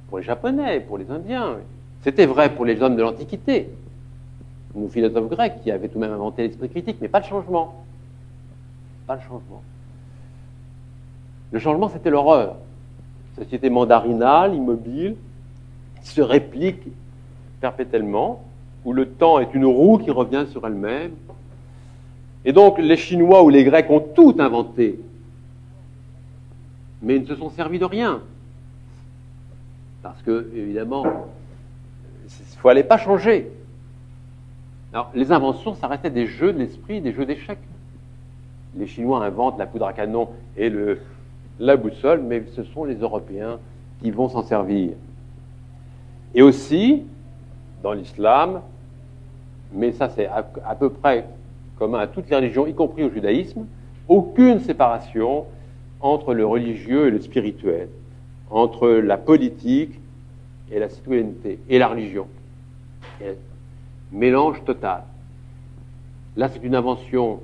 pour les Japonais, pour les Indiens. C'était vrai pour les hommes de l'Antiquité, nos philosophes grecs qui avaient tout de même inventé l'esprit critique, mais pas de changement. Pas de changement. Le changement, c'était l'horreur. Société mandarinale, immobile, qui se réplique perpétuellement, où le temps est une roue qui revient sur elle-même. Et donc, les Chinois ou les Grecs ont tout inventé, mais ils ne se sont servis de rien. Parce que, évidemment, il ne fallait pas changer. Alors, les inventions, ça restait des jeux de l'esprit, des jeux d'échecs. Les Chinois inventent la poudre à canon et la boussole, mais ce sont les Européens qui vont s'en servir. Et aussi, dans l'islam, mais ça c'est à peu près commun à toutes les religions, y compris au judaïsme, aucune séparation entre le religieux et le spirituel, entre la politique et la citoyenneté, et la religion. Et mélange total. Là, c'est une invention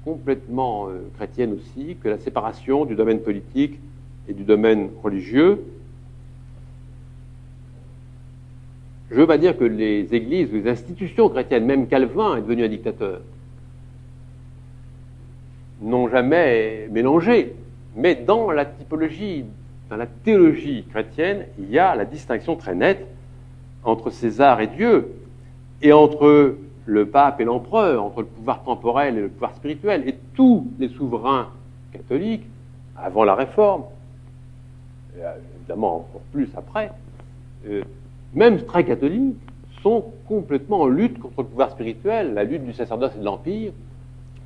complètement chrétienne aussi, que la séparation du domaine politique et du domaine religieux. Je ne veux pas dire que les églises ou les institutions chrétiennes, même Calvin est devenu un dictateur, n'ont jamais mélangé, Mais dans la typologie, dans la théologie chrétienne, il y a la distinction très nette entre César et Dieu, et entre le pape et l'empereur, entre le pouvoir temporel et le pouvoir spirituel. Et tous les souverains catholiques, avant la Réforme, et évidemment encore plus après, même très catholiques, sont complètement en lutte contre le pouvoir spirituel, la lutte du sacerdoce et de l'Empire,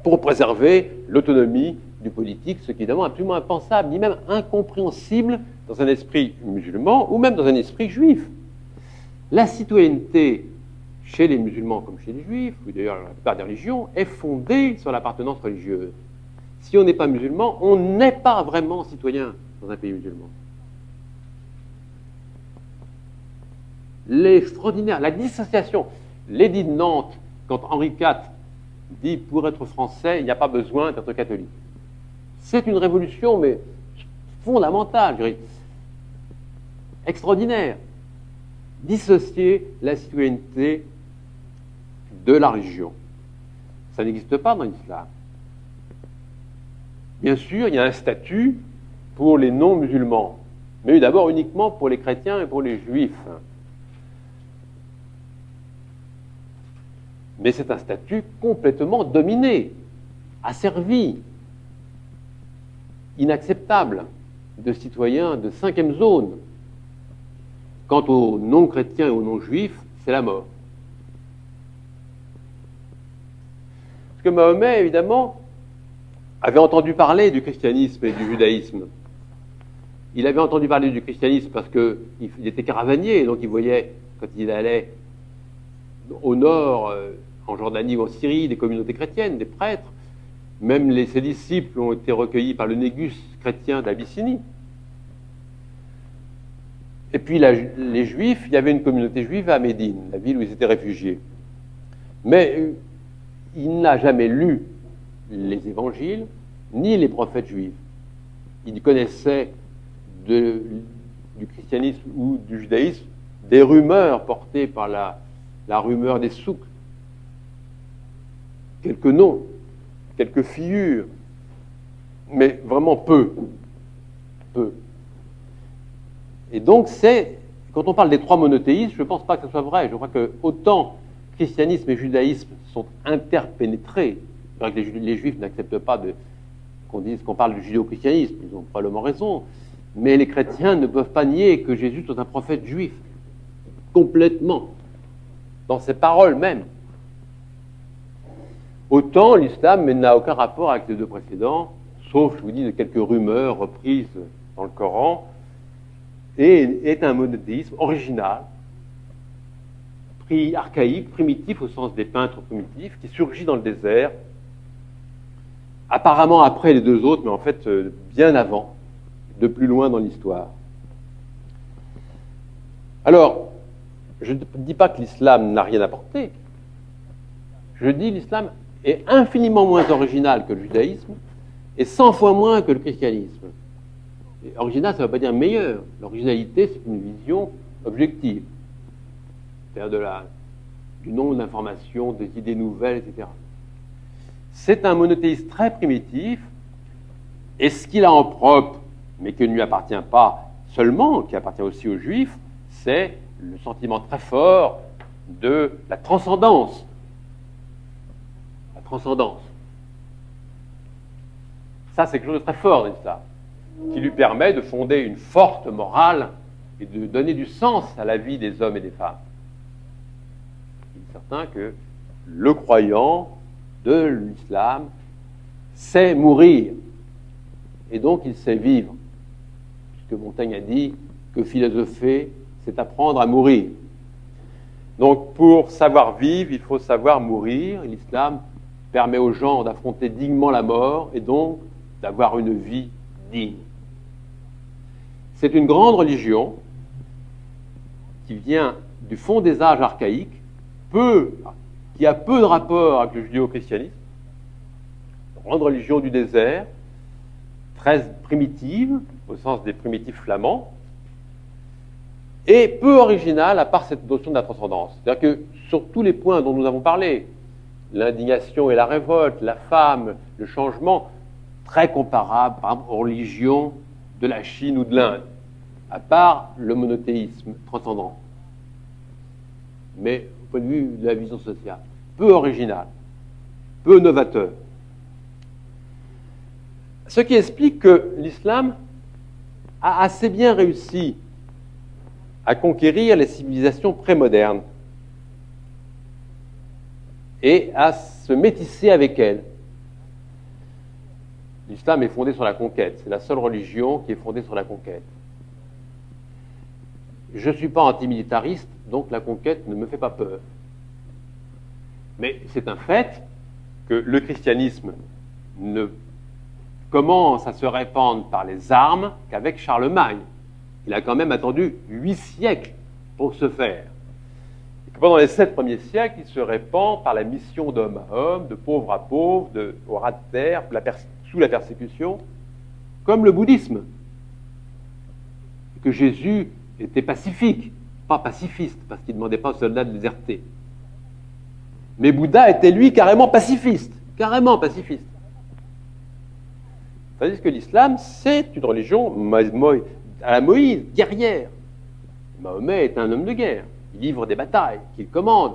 pour préserver l'autonomie du politique, ce qui est évidemment absolument impensable, ni même incompréhensible dans un esprit musulman ou même dans un esprit juif. La citoyenneté chez les musulmans comme chez les juifs, ou d'ailleurs la plupart des religions, est fondée sur l'appartenance religieuse. Si on n'est pas musulman, on n'est pas vraiment citoyen dans un pays musulman. L'extraordinaire, la dissociation. L'édit de Nantes, quand Henri IV dit pour être français, il n'y a pas besoin d'être catholique. C'est une révolution, mais fondamentale, je dirais. Extraordinaire. Dissocier la citoyenneté de la religion. Ça n'existe pas dans l'islam. Bien sûr, il y a un statut pour les non-musulmans, mais d'abord uniquement pour les chrétiens et pour les juifs. Mais c'est un statut complètement dominé, asservi, inacceptable, de citoyens de 5e zone. Quant aux non-chrétiens et aux non-juifs, c'est la mort. Parce que Mahomet, évidemment, avait entendu parler du christianisme et du judaïsme. Il avait entendu parler du christianisme parce qu'il était caravanier, donc il voyait, quand il allait au nord, en Jordanie ou en Syrie, des communautés chrétiennes, des prêtres. Même ses disciples ont été recueillis par le négus chrétien d'Abyssinie. Et puis les Juifs, il y avait une communauté juive à Médine, la ville où ils étaient réfugiés. Mais il n'a jamais lu les évangiles, ni les prophètes juifs. Il connaissait du christianisme ou du judaïsme des rumeurs portées par la rumeur des souks. Quelques noms, quelques figures, mais vraiment peu. Peu. Et donc, quand on parle des 3 monothéismes, je ne pense pas que ce soit vrai. Je crois que autant christianisme et judaïsme sont interpénétrés, que les juifs n'acceptent pas qu'on parle du judéo-christianisme, ils ont probablement raison, mais les chrétiens ne peuvent pas nier que Jésus soit un prophète juif, complètement, dans ses paroles même. Autant l'islam n'a aucun rapport avec les 2 précédents, sauf, je vous dis, de quelques rumeurs reprises dans le Coran, et est un monothéisme original, archaïque, primitif au sens des peintres primitifs, qui surgit dans le désert, apparemment après les 2 autres, mais en fait bien avant, de plus loin dans l'histoire. Alors, je ne dis pas que l'islam n'a rien apporté, je dis que l'islam est infiniment moins original que le judaïsme et 100 fois moins que le christianisme. Et original, ça ne veut pas dire meilleur. L'originalité, c'est une vision objective. C'est-à-dire du nombre d'informations, des idées nouvelles, etc. C'est un monothéisme très primitif, et ce qu'il a en propre, mais qui ne lui appartient pas seulement, qui appartient aussi aux Juifs, c'est le sentiment très fort de la transcendance. La transcendance. Ça, c'est quelque chose de très fort dans l'islam, qui lui permet de fonder une forte morale et de donner du sens à la vie des hommes et des femmes. Il est certain que le croyant de l'islam sait mourir, et donc il sait vivre. Puisque Montaigne a dit que philosopher, c'est apprendre à mourir. Donc pour savoir vivre, il faut savoir mourir. L'islam permet aux gens d'affronter dignement la mort et donc d'avoir une vie digne. C'est une grande religion qui vient du fond des âges archaïques, qui a peu de rapport avec le judéo-christianisme, grande religion du désert, très primitive, au sens des primitifs flamands, et peu originale à part cette notion de la transcendance. C'est-à-dire que sur tous les points dont nous avons parlé, l'indignation et la révolte, la femme, le changement, très comparables, par exemple, aux religions de la Chine ou de l'Inde, à part le monothéisme transcendant. Mais au point de vue de la vision sociale, peu original, peu novateur. Ce qui explique que l'islam a assez bien réussi à conquérir les civilisations prémodernes et à se métisser avec elles. L'islam est fondé sur la conquête, c'est la seule religion qui est fondée sur la conquête. Je ne suis pas antimilitariste, donc la conquête ne me fait pas peur. Mais c'est un fait que le christianisme ne commence à se répandre par les armes qu'avec Charlemagne. Il a quand même attendu 8 siècles pour se faire. Et que pendant les 7 premiers siècles, il se répand par la mission d'homme à homme, de pauvre à pauvre, au ras de terre, sous la persécution, comme le bouddhisme. Et que Jésus était pacifique, pas pacifiste, parce qu'il ne demandait pas aux soldats de déserter. Mais Bouddha était lui carrément pacifiste, carrément pacifiste. Tandis que l'islam, c'est une religion à la Moïse, guerrière. Mahomet est un homme de guerre, il livre des batailles, qu'il commande,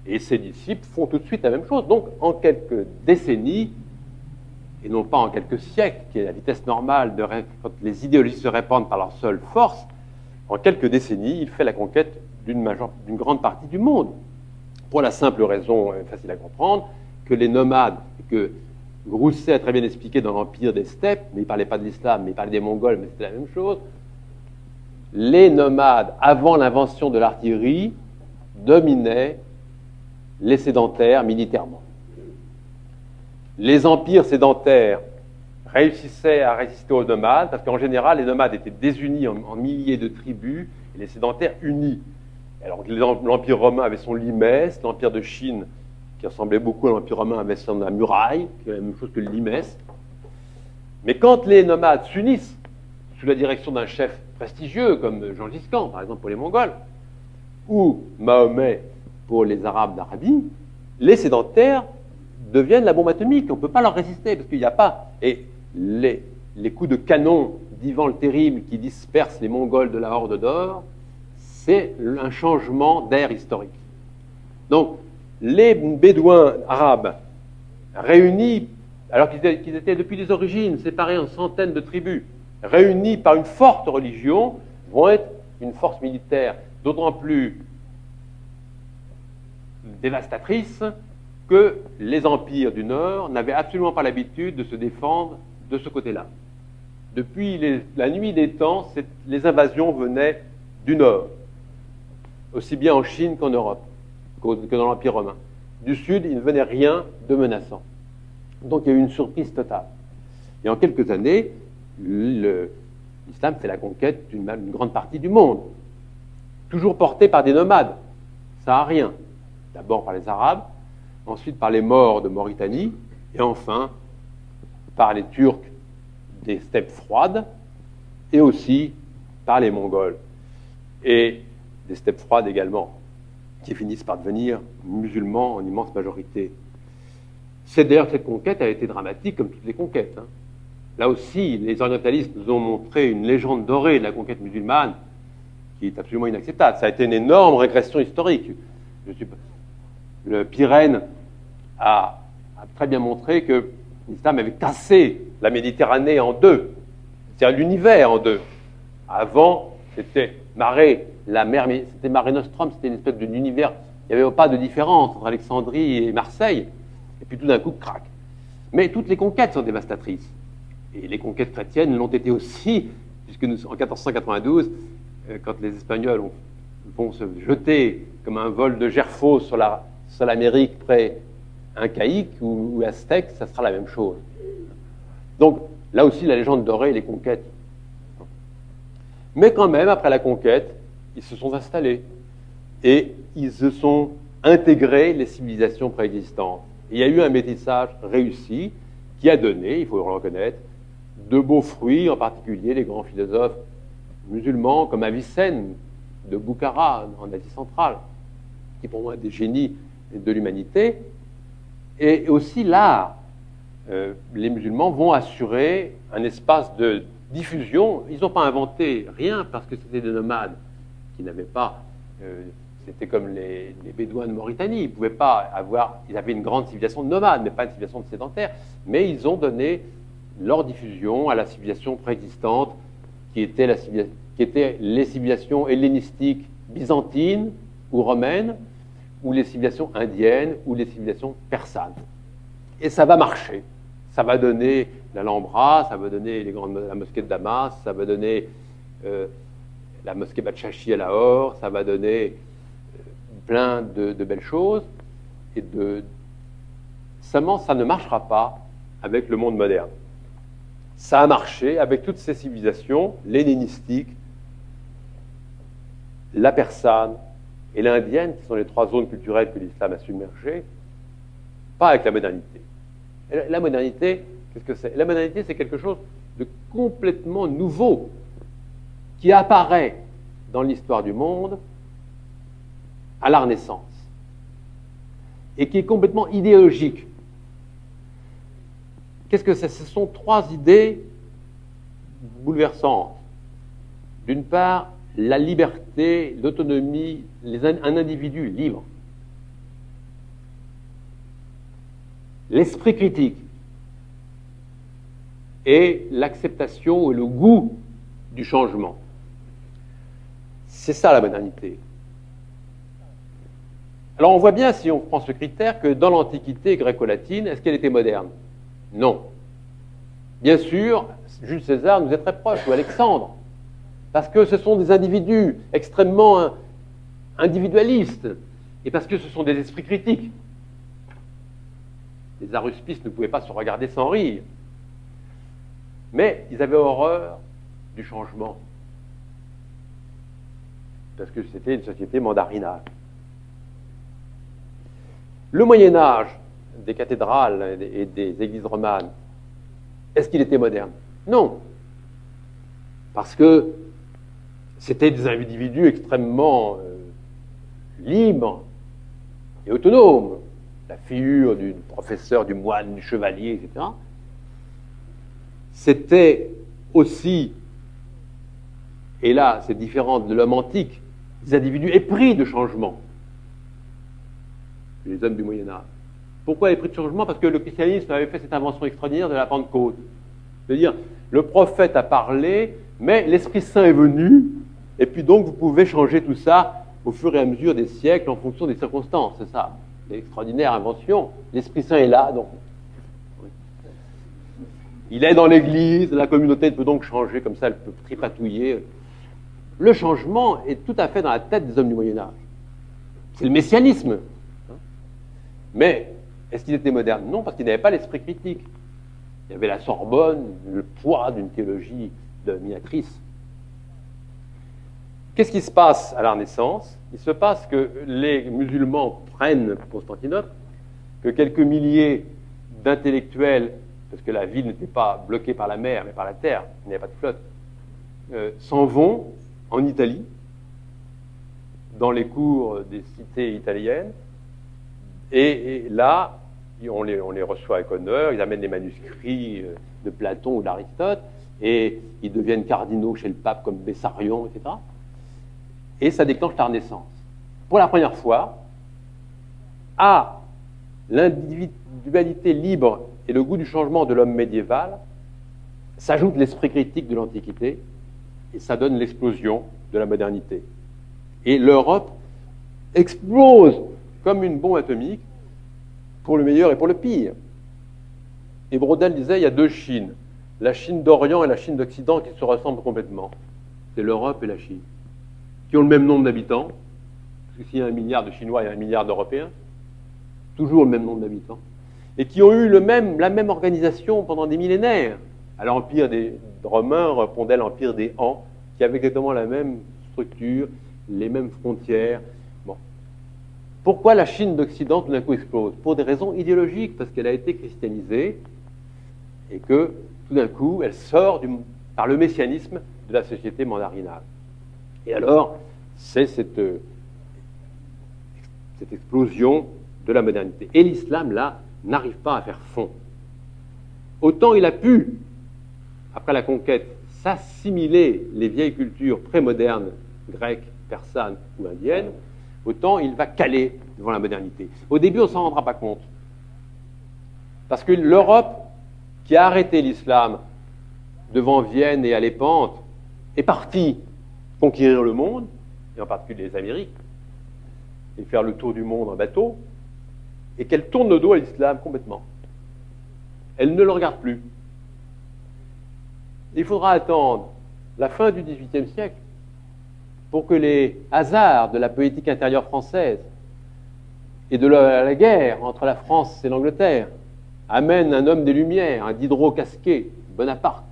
et ses disciples font tout de suite la même chose. Donc, en quelques décennies, et non pas en quelques siècles, qui est la vitesse normale quand les idéologies se répandent par leur seule force, en quelques décennies, il fait la conquête d'une grande partie du monde. Pour la simple raison, facile à comprendre, que les nomades, que Grousset a très bien expliqué dans l'Empire des steppes, mais il ne parlait pas de l'islam, mais il parlait des Mongols, mais c'était la même chose. Les nomades, avant l'invention de l'artillerie, dominaient les sédentaires militairement. Les empires sédentaires réussissaient à résister aux nomades, parce qu'en général, les nomades étaient désunis en milliers de tribus, et les sédentaires unis. Alors l'Empire romain avait son limès, l'Empire de Chine, qui ressemblait beaucoup à l'Empire romain, avait son muraille, qui est la même chose que le limès. Mais quand les nomades s'unissent sous la direction d'un chef prestigieux, comme Gengis Khan, par exemple, pour les Mongols, ou Mahomet pour les Arabes d'Arabie, les sédentaires deviennent la bombe atomique. On ne peut pas leur résister, parce qu'il n'y a pas... Et les coups de canon d'Ivan le Terrible qui dispersent les Mongols de la Horde d'Or, c'est un changement d'ère historique. Donc, les Bédouins arabes, réunis, alors qu'ils étaient depuis les origines séparés en centaines de tribus, réunis par une forte religion, vont être une force militaire d'autant plus dévastatrice que les empires du Nord n'avaient absolument pas l'habitude de se défendre de ce côté-là. Depuis la nuit des temps, les invasions venaient du Nord, aussi bien en Chine qu'en Europe, que dans l'Empire romain. Du Sud, il ne venait rien de menaçant. Donc il y a eu une surprise totale. Et en quelques années, l'islam fait la conquête d'une grande partie du monde, toujours porté par des nomades. Ça n'a rien. D'abord par les Arabes, ensuite par les Maures de Mauritanie, et enfin par les Turcs des steppes froides, et aussi par les Mongols, et des steppes froides également, qui finissent par devenir musulmans en immense majorité. D'ailleurs, cette conquête a été dramatique comme toutes les conquêtes. Hein. Là aussi, les orientalistes nous ont montré une légende dorée de la conquête musulmane qui est absolument inacceptable. Ça a été une énorme régression historique. Le Pirène a très bien montré que l'islam avait cassé la Méditerranée en deux, c'est-à-dire l'univers en deux. Avant, c'était c'était Mare Nostrum, c'était une espèce d'univers, il n'y avait pas de différence entre Alexandrie et Marseille, et puis tout d'un coup, crac. Mais toutes les conquêtes sont dévastatrices. Et les conquêtes chrétiennes l'ont été aussi, puisque en 1492, quand les Espagnols vont se jeter comme un vol de gerfaut sur l'Amérique près incaïque ou aztèque, ça sera la même chose. Donc, là aussi, la légende dorée et les conquêtes. Mais quand même, après la conquête, ils se sont installés et ils se sont intégrés les civilisations préexistantes. Et il y a eu un métissage réussi qui a donné, il faut le reconnaître, de beaux fruits, en particulier les grands philosophes musulmans comme Avicenne de Boukhara en Asie centrale, qui pour moi est des génies de l'humanité, et aussi l'art. les musulmans vont assurer un espace de diffusion. Ils n'ont pas inventé rien parce que c'était des nomades qui n'avaient pas... c'était comme les Bédouins de Mauritanie. Ils pouvaient pas avoir... Ils avaient une grande civilisation de nomades, mais pas une civilisation de sédentaires. Mais ils ont donné leur diffusion à la civilisation préexistante qui était les civilisations hellénistiques byzantines ou romaines, ou les civilisations indiennes, ou les civilisations persanes. Et ça va marcher. Ça va donner l'Alhambra, ça va donner la mosquée de Damas, ça va donner la mosquée Batchachi à Lahore, ça va donner plein de belles choses. Seulement, ça ne marchera pas avec le monde moderne. Ça a marché avec toutes ces civilisations, l'hellénistique, la persane et l'indienne, qui sont les trois zones culturelles que l'islam a submergées, pas avec la modernité. Et la modernité, qu'est-ce que c'est? La modernité, c'est quelque chose de complètement nouveau qui apparaît dans l'histoire du monde à la Renaissance et qui est complètement idéologique. Qu'est-ce que c'est? Ce sont trois idées bouleversantes. D'une part, la liberté, l'autonomie, un individu libre. L'esprit critique et l'acceptation et le goût du changement. C'est ça la modernité. Alors on voit bien, si on prend ce critère, que dans l'Antiquité gréco-latine, est-ce qu'elle était moderne? Non. Bien sûr, Jules César nous est très proche, ou Alexandre, parce que ce sont des individus extrêmement individualistes, et parce que ce sont des esprits critiques. Les aruspices ne pouvaient pas se regarder sans rire. Mais ils avaient horreur du changement, parce que c'était une société mandarinale. Le Moyen-Âge des cathédrales et des églises romanes, est-ce qu'il était moderne? Non. Parce que c'était des individus extrêmement libres et autonomes. La figure du professeur, du moine, du chevalier, etc. C'était aussi, et là c'est différent de l'homme antique, des individus épris de changement. Les hommes du Moyen-Âge. Pourquoi épris de changement? Parce que le christianisme avait fait cette invention extraordinaire de la Pentecôte. C'est-à-dire, le prophète a parlé, mais l'Esprit Saint est venu, et puis donc vous pouvez changer tout ça au fur et à mesure des siècles en fonction des circonstances. C'est ça, l'extraordinaire invention. L'Esprit Saint est là, donc. Il est dans l'Église, la communauté peut donc changer, comme ça elle peut tripatouiller. Le changement est tout à fait dans la tête des hommes du Moyen-Âge. C'est le messianisme. Mais, est-ce qu'il était moderne? Non, parce qu'il n'avait pas l'esprit critique. Il y avait la Sorbonne, le poids d'une théologie dominatrice. Qu'est-ce qui se passe à la Renaissance? Il se passe que les musulmans prennent Constantinople, que quelques milliers d'intellectuels, parce que la ville n'était pas bloquée par la mer, mais par la terre, il n'y avait pas de flotte, s'en vont en Italie, dans les cours des cités italiennes, et là, on les reçoit avec honneur, ils amènent des manuscrits de Platon ou d'Aristote, et ils deviennent cardinaux chez le pape comme Bessarion, etc. Et ça déclenche la Renaissance. Pour la première fois, à l'individualité libre et le goût du changement de l'homme médiéval s'ajoute l'esprit critique de l'Antiquité, et ça donne l'explosion de la modernité. Et l'Europe explose comme une bombe atomique, pour le meilleur et pour le pire. Et Braudel disait, il y a deux Chines, la Chine d'Orient et la Chine d'Occident qui se ressemblent complètement. C'est l'Europe et la Chine, qui ont le même nombre d'habitants, parce que s'il y a 1 milliard de Chinois, il y a 1 milliard d'Européens, toujours le même nombre d'habitants, et qui ont eu la même organisation pendant des millénaires. À l'Empire des Romains répondait l'Empire des Han, qui avait exactement la même structure, les mêmes frontières. Bon. Pourquoi la Chine d'Occident tout d'un coup explose? Pour des raisons idéologiques, parce qu'elle a été christianisée et que tout d'un coup elle sort par le messianisme de la société mandarinale. Et alors, c'est cette explosion de la modernité. Et l'islam, là, n'arrive pas à faire fond. autant il a pu, après la conquête, s'assimiler les vieilles cultures prémodernes, grecques, persanes ou indiennes, autant il va caler devant la modernité. Au début, on ne s'en rendra pas compte. Parce que l'Europe, qui a arrêté l'islam devant Vienne et Alépante, est partie conquérir le monde, et en particulier les Amériques, et faire le tour du monde en bateau, et qu'elle tourne le dos à l'islam complètement. Elle ne le regarde plus. Il faudra attendre la fin du XVIIIe siècle pour que les hasards de la politique intérieure française et de la guerre entre la France et l'Angleterre amènent un homme des Lumières, un Diderot casqué, Bonaparte,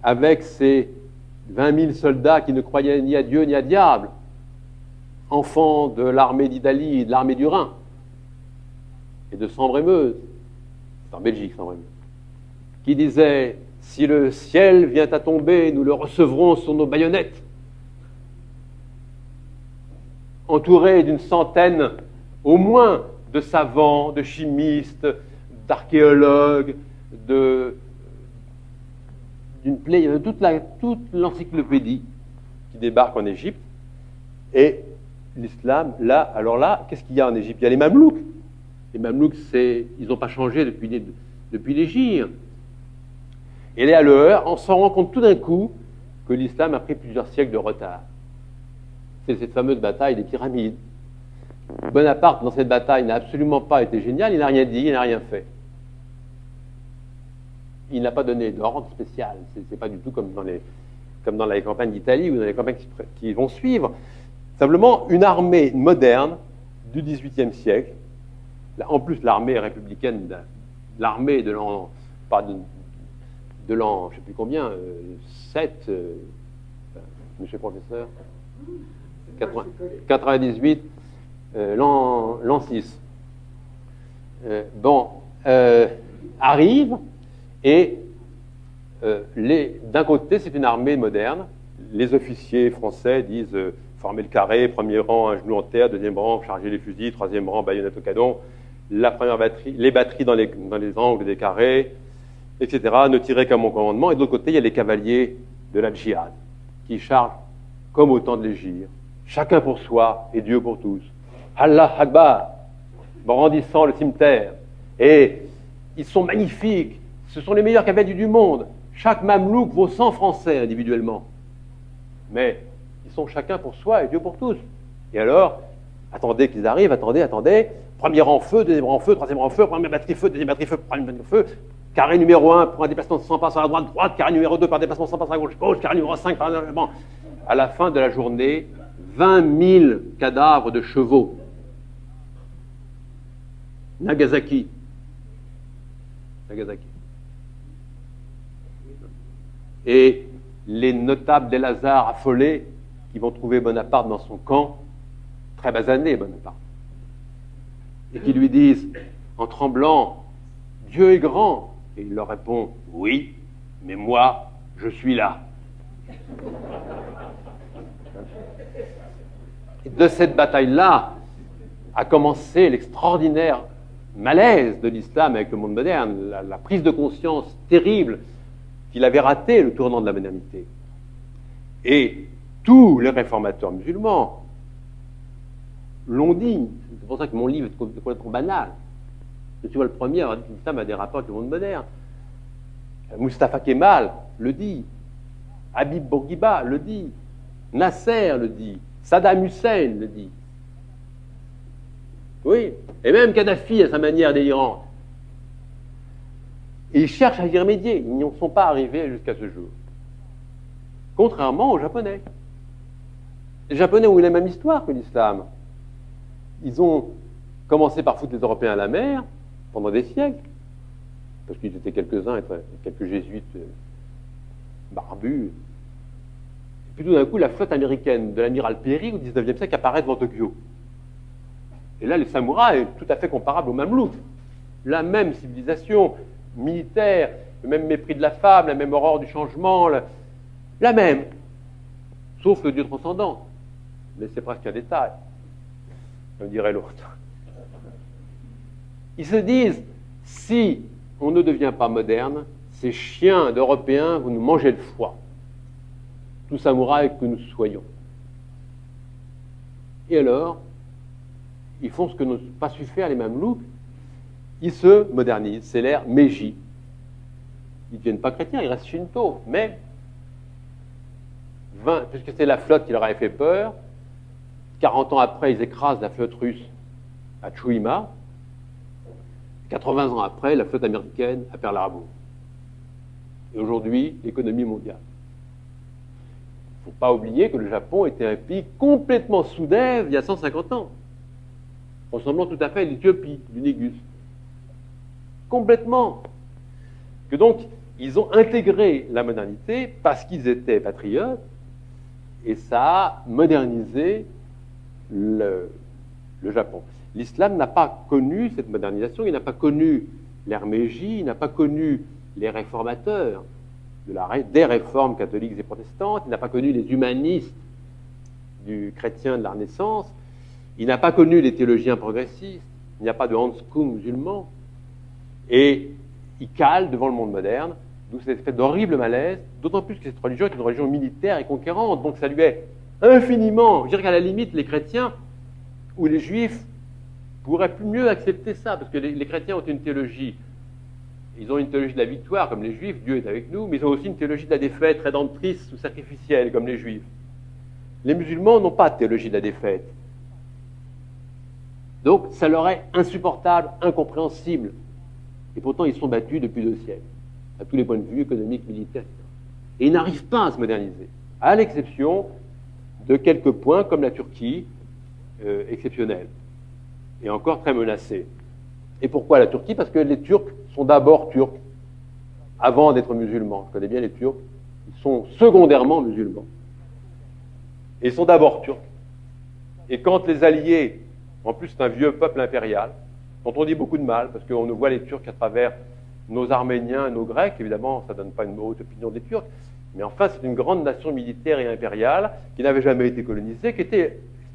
avec ses 20 000 soldats qui ne croyaient ni à Dieu ni à diable, enfants de l'armée d'Italie et de l'armée du Rhin, et de Sambre-et-Meuse, c'est en Belgique, Sambre-et-Meuse, qui disait « Si le ciel vient à tomber, nous le recevrons sur nos baïonnettes », entouré d'une centaine au moins de savants, de chimistes, d'archéologues, toute l'encyclopédie qui débarque en Égypte. Et l'islam, là, alors là, qu'est-ce qu'il y a en Égypte? Il y a les Mamelouks. Les Mamelouks, ils n'ont pas changé depuis l'Égypte. Et là, à l'heure, on se rend compte tout d'un coup que l'islam a pris plusieurs siècles de retard. C'est cette fameuse bataille des pyramides. Bonaparte, dans cette bataille, n'a absolument pas été génial, il n'a rien dit, il n'a rien fait. Il n'a pas donné d'ordre spécial. C'est pas du tout comme dans les campagnes d'Italie ou dans les campagnes qui vont suivre. Simplement, une armée moderne du XVIIIe siècle, en plus l'armée républicaine, l'armée de l'an, je ne sais plus combien, 7, monsieur le professeur, 98, l'an 6. Arrive, et d'un côté, c'est une armée moderne. Les officiers français disent former le carré, premier rang, un genou en terre, deuxième rang, charger les fusils, troisième rang, baïonnette au canon, la première batterie, les batteries dans les angles des carrés, etc. Ne tirer qu'à mon commandement. Et de l'autre côté, il y a les cavaliers de la djihad, qui chargent comme au temps de l'Hégire, chacun pour soi et Dieu pour tous. Allah Akbar, brandissant le cimetière. Et ils sont magnifiques. Ce sont les meilleurs cavaliers du monde. Chaque mamelouk vaut 100 Français individuellement. Mais ils sont chacun pour soi et Dieu pour tous. Et alors, attendez qu'ils arrivent, attendez. Premier rang feu, deuxième rang feu, troisième rang feu, première batterie feu, deuxième batterie feu, première batterie feu. Carré numéro 1 pour un déplacement de 100 pas sur la droite, carré numéro 2 par déplacement de 100 pas sur la gauche, carré numéro 5 par déplacement. À la fin de la journée, 20 000 cadavres de chevaux. Nagasaki. Et les notables d'El-Azhar affolés qui vont trouver Bonaparte dans son camp, très basané Bonaparte, et qui lui disent en tremblant « Dieu est grand !» Et il leur répond « Oui, mais moi, je suis là. » Et de cette bataille-là a commencé l'extraordinaire malaise de l'islam avec le monde moderne, la prise de conscience terrible qu'il avait raté le tournant de la modernité. Et tous les réformateurs musulmans l'ont dit. C'est pour ça que mon livre est complètement banal. Je suis le premier à avoir dit que l'islam a des rapports avec le monde moderne. Mustafa Kemal le dit. Habib Bourguiba le dit. Nasser le dit. Saddam Hussein le dit. Oui, et même Kadhafi à sa manière délirante. Et ils cherchent à y remédier. Ils n'y sont pas arrivés jusqu'à ce jour. Contrairement aux Japonais. Les Japonais ont eu la même histoire que l'islam. Ils ont commencé par foutre les Européens à la mer pendant des siècles, parce qu'ils étaient quelques-uns, quelques jésuites barbus. Et puis tout d'un coup, la flotte américaine de l'amiral Perry au XIXe siècle apparaît devant Tokyo. Et là, les samouraïs, tout à fait comparables aux Mamelouks. La même civilisation militaire, le même mépris de la femme, la même horreur du changement, la même. Sauf le Dieu transcendant. Mais c'est presque un détail, comme dirait l'autre. Ils se disent, si on ne devient pas moderne. Ces chiens d'Européens, vous nous mangez le foie. Tout samouraïs que nous soyons. Et alors, ils font ce que n'ont pas su faire les Mamelouks. Ils se modernisent. C'est l'ère Meiji. Ils ne deviennent pas chrétiens, ils restent shinto. Mais, puisque c'est la flotte qui leur avait fait peur, 40 ans après, ils écrasent la flotte russe à Tsushima. 80 ans après, la flotte américaine à Pearl Harbor. Et aujourd'hui, l'économie mondiale. Il ne faut pas oublier que le Japon était un pays complètement sous-dev il y a 150 ans, ressemblant tout à fait à l'Éthiopie, du Négus. Complètement. Que donc, ils ont intégré la modernité parce qu'ils étaient patriotes, et ça a modernisé le Japon. L'islam n'a pas connu cette modernisation, il n'a pas connu l'ère Meiji, il n'a pas connu les réformateurs des réformes catholiques et protestantes, il n'a pas connu les humanistes du chrétien de la Renaissance, il n'a pas connu les théologiens progressistes, il n'y a pas de Hans Kung musulman, et il cale devant le monde moderne, d'où cette espèce d'horrible malaise, d'autant plus que cette religion est une religion militaire et conquérante, donc ça lui est infiniment, je dirais qu'à la limite, les chrétiens ou les juifs pourraient plus mieux accepter ça, parce que les chrétiens ont une théologie. Ils ont une théologie de la victoire, comme les Juifs, Dieu est avec nous, mais ils ont aussi une théologie de la défaite, rédemptrice ou sacrificielle, comme les Juifs. Les musulmans n'ont pas de théologie de la défaite. Donc, ça leur est insupportable, incompréhensible. Et pourtant, ils sont battus depuis 2 siècles, à tous les points de vue, économiques, militaires, etc. Et ils n'arrivent pas à se moderniser, à l'exception de quelques points, comme la Turquie, exceptionnelle, et encore très menacée. Et pourquoi la Turquie? Parce que les Turcs sont d'abord turcs, avant d'être musulmans. Je connais bien les Turcs. Ils sont secondairement musulmans. Et ils sont d'abord turcs. Et quand les Alliés, en plus c'est un vieux peuple impérial, dont on dit beaucoup de mal, parce qu'on ne voit les Turcs à travers nos Arméniens et nos Grecs, évidemment, ça ne donne pas une haute opinion des Turcs, mais enfin c'est une grande nation militaire et impériale qui n'avait jamais été colonisée,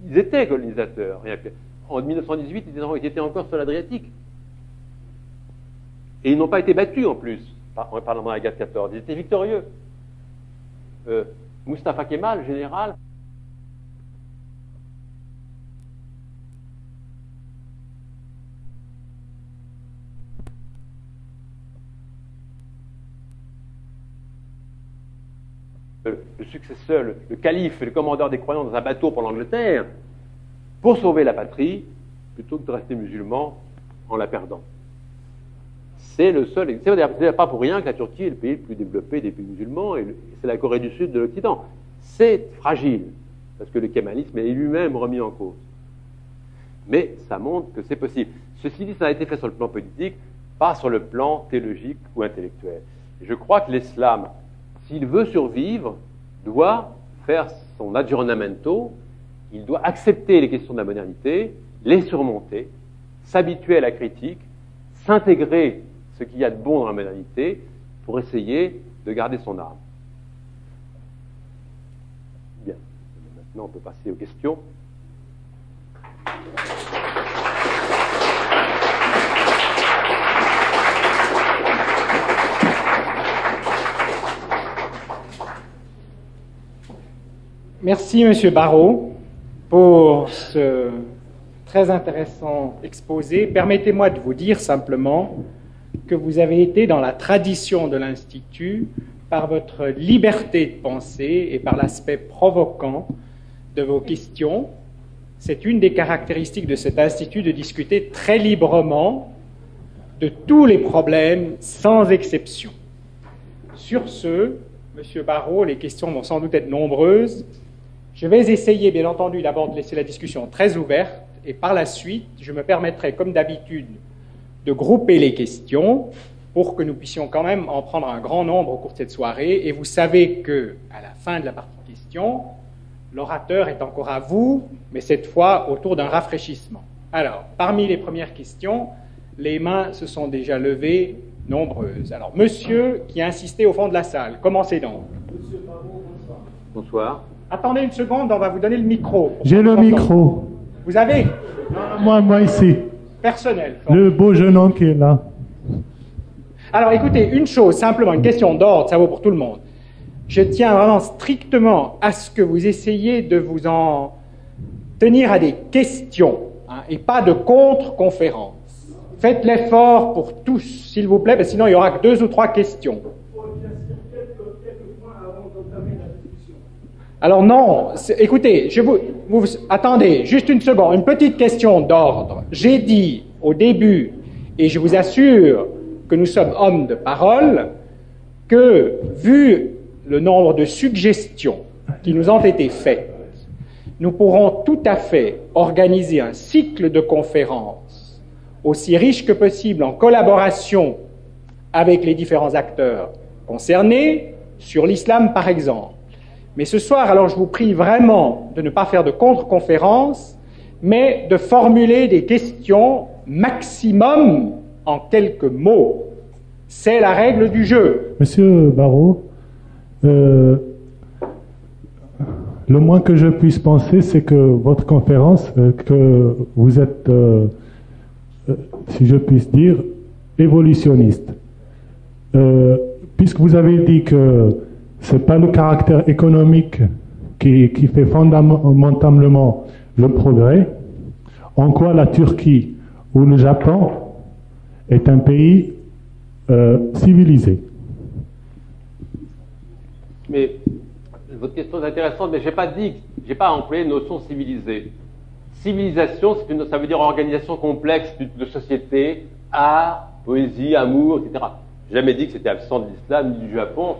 ils étaient colonisateurs. En 1918, ils étaient encore sur l'Adriatique. Et ils n'ont pas été battus en plus, pendant la guerre de 14. Ils étaient victorieux. Mustafa Kemal, général, le successeur, le calife et le commandeur des croyants dans un bateau pour l'Angleterre, pour sauver la patrie, plutôt que de rester musulman en la perdant. C'est le seul. C'est pas pour rien que la Turquie est le pays le plus développé des pays musulmans et c'est la Corée du Sud de l'Occident. C'est fragile, parce que le kémalisme est lui-même remis en cause. Mais ça montre que c'est possible. Ceci dit, ça a été fait sur le plan politique, pas sur le plan théologique ou intellectuel. Et je crois que l'islam, s'il veut survivre, doit faire son aggiornamento, il doit accepter les questions de la modernité, les surmonter, s'habituer à la critique, s'intégrer ce qu'il y a de bon dans la modernité pour essayer de garder son âme. Bien. Maintenant, on peut passer aux questions. Merci, Monsieur Barrault, pour ce très intéressant exposé. Permettez-moi de vous dire simplement que vous avez été dans la tradition de l'Institut par votre liberté de penser et par l'aspect provoquant de vos questions. C'est une des caractéristiques de cet Institut de discuter très librement de tous les problèmes, sans exception. Sur ce, Monsieur Barrault, les questions vont sans doute être nombreuses. Je vais essayer, bien entendu, d'abord de laisser la discussion très ouverte, et par la suite, je me permettrai, comme d'habitude, de grouper les questions pour que nous puissions quand même en prendre un grand nombre au cours de cette soirée. Et vous savez qu'à la fin de la partie questions, l'orateur est encore à vous, mais cette fois autour d'un rafraîchissement. Alors, parmi les premières questions, les mains se sont déjà levées, nombreuses. Alors, monsieur qui a insisté au fond de la salle, commencez donc. Monsieur Barrault, bonsoir. Bonsoir. Attendez une seconde, on va vous donner le micro. J'ai le micro. Vous avez? Moi ici. Personnel. Le beau jeune homme qui est là. Alors écoutez, une chose, simplement, une question d'ordre, ça vaut pour tout le monde. Je tiens vraiment strictement à ce que vous essayiez de vous en tenir à des questions, hein, et pas de contre-conférences. Faites l'effort pour tous, s'il vous plaît, parce que sinon il n'y aura que 2 ou 3 questions. Alors non, écoutez, attendez, juste une seconde, une petite question d'ordre. J'ai dit au début, et je vous assure que nous sommes hommes de parole, que vu le nombre de suggestions qui nous ont été faites, nous pourrons tout à fait organiser un cycle de conférences aussi riche que possible en collaboration avec les différents acteurs concernés, sur l'islam par exemple. Mais ce soir, alors je vous prie vraiment de ne pas faire de contre-conférence, mais de formuler des questions maximum en quelques mots. C'est la règle du jeu. Monsieur Barrault, le moins que je puisse penser, c'est que votre conférence, que vous êtes, si je puis dire, évolutionniste. Puisque vous avez dit que ce n'est pas le caractère économique qui fait fondamentalement le progrès, en quoi la Turquie ou le Japon est un pays civilisé. Mais votre question est intéressante, mais j'ai pas employé la notion civilisée. Civilisation, ça veut dire organisation complexe de société, art, poésie, amour, etc. J'ai jamais dit que c'était absent de l'islam, ni du Japon,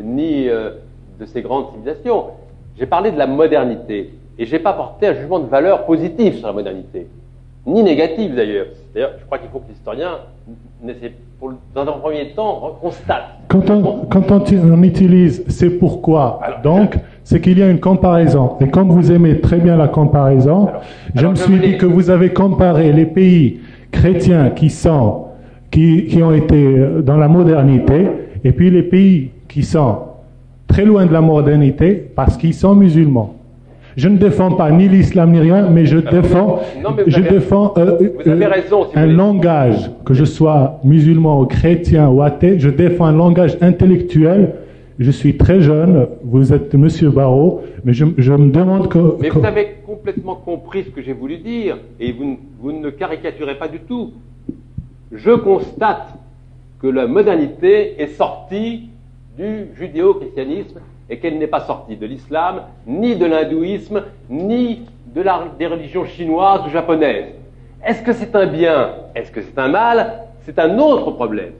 ni de ces grandes civilisations. J'ai parlé de la modernité, et j'ai pas porté un jugement de valeur positif sur la modernité, ni négatif d'ailleurs. D'ailleurs, je crois qu'il faut que l'historien, dans un premier temps, constate. Quand on utilise c'est pourquoi, donc, c'est qu'il y a une comparaison. Et comme vous aimez très bien la comparaison, je me suis dit que vous avez comparé les pays chrétiens qui ont été dans la modernité, et puis les pays qui sont très loin de la modernité parce qu'ils sont musulmans. Je ne défends pas ni l'islam ni rien, mais je défends un langage, que je sois musulman ou chrétien ou athée, je défends un langage intellectuel. Je suis très jeune, vous êtes Monsieur Barrault, mais je me demande que... Mais vous avez complètement compris ce que j'ai voulu dire, et vous ne caricaturez pas du tout. Je constate que la modernité est sortie du judéo-christianisme et qu'elle n'est pas sortie de l'islam, ni de l'hindouisme, ni des religions chinoises ou japonaises. Est-ce que c'est un bien? Est-ce que c'est un mal? C'est un autre problème.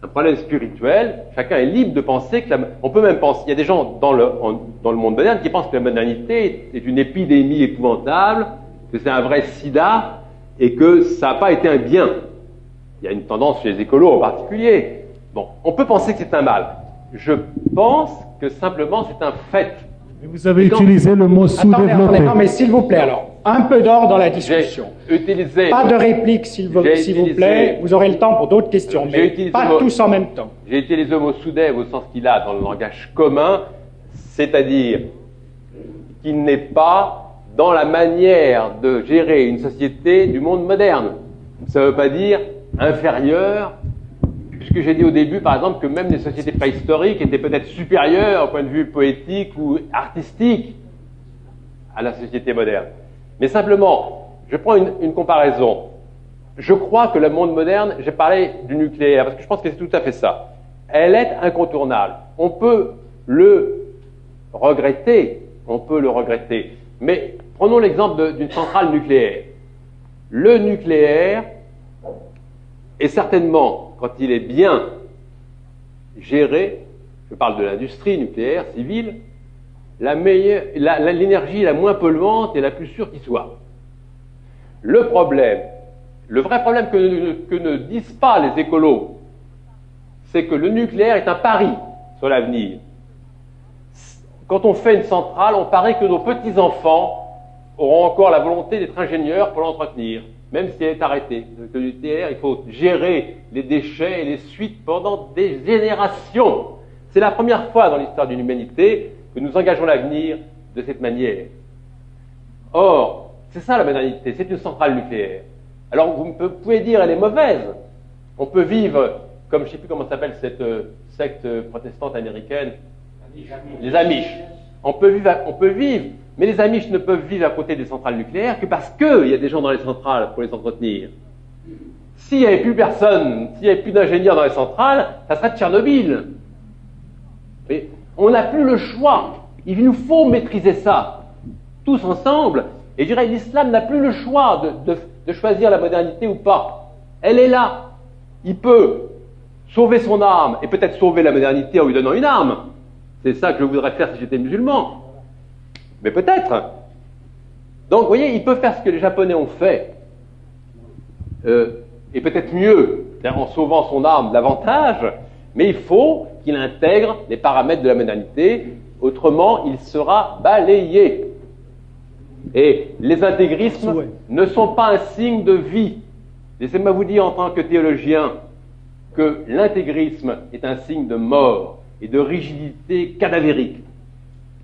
Un problème spirituel. Chacun est libre de penser que on peut même penser. Il y a des gens dans le monde moderne qui pensent que la modernité est une épidémie épouvantable, que c'est un vrai sida et que ça n'a pas été un bien. Il y a une tendance chez les écolos en particulier. Bon, on peut penser que c'est un mal. Je pense que simplement c'est un fait. Mais vous avez utilisé le mot sous-développé. Non, mais s'il vous plaît, alors, un peu d'ordre dans la discussion. Pas de réplique, s'il vous plaît. Vous aurez le temps pour d'autres questions, mais pas tous en même temps. J'ai utilisé le mot sous-dev au sens qu'il a dans le langage commun, c'est-à-dire qu'il n'est pas dans la manière de gérer une société du monde moderne. Ça ne veut pas dire inférieur, puisque j'ai dit au début, par exemple, que même les sociétés préhistoriques étaient peut-être supérieures au point de vue poétique ou artistique à la société moderne. Mais simplement, je prends une comparaison. Je crois que le monde moderne, j'ai parlé du nucléaire, parce que je pense que c'est tout à fait ça. Elle est incontournable. On peut le regretter, mais prenons l'exemple d'une centrale nucléaire. Le nucléaire est certainement, quand il est bien géré, je parle de l'industrie nucléaire civile, l'énergie la moins polluante et la plus sûre qui soit. Le vrai problème que ne disent pas les écolos, c'est que le nucléaire est un pari sur l'avenir. Quand on fait une centrale, on parie que nos petits-enfants auront encore la volonté d'être ingénieurs pour l'entretenir, même si elle est arrêtée. Le nucléaire, il faut gérer les déchets et les suites pendant des générations. C'est la première fois dans l'histoire de l'humanité que nous engageons l'avenir de cette manière. Or, c'est ça la modernité, c'est une centrale nucléaire. Alors vous pouvez dire elle est mauvaise. On peut vivre comme je ne sais plus comment s'appelle cette secte protestante américaine, les Amish. On peut vivre, mais les Amish ne peuvent vivre à côté des centrales nucléaires que parce qu'il y a des gens dans les centrales pour les entretenir. S'il n'y avait plus personne, s'il n'y avait plus d'ingénieurs dans les centrales, ça serait Tchernobyl. Mais on n'a plus le choix. Il nous faut maîtriser ça, tous ensemble. Et je dirais, l'islam n'a plus le choix de choisir la modernité ou pas. Elle est là. Il peut sauver son âme et peut-être sauver la modernité en lui donnant une arme. C'est ça que je voudrais faire si j'étais musulman. Mais peut-être. Donc, vous voyez, il peut faire ce que les Japonais ont fait. Et peut-être mieux, en sauvant son âme davantage, mais il faut qu'il intègre les paramètres de la modernité, autrement il sera balayé. Et les intégrismes ne sont pas un signe de vie. Laissez-moi vous dire en tant que théologien que l'intégrisme est un signe de mort et de rigidité cadavérique.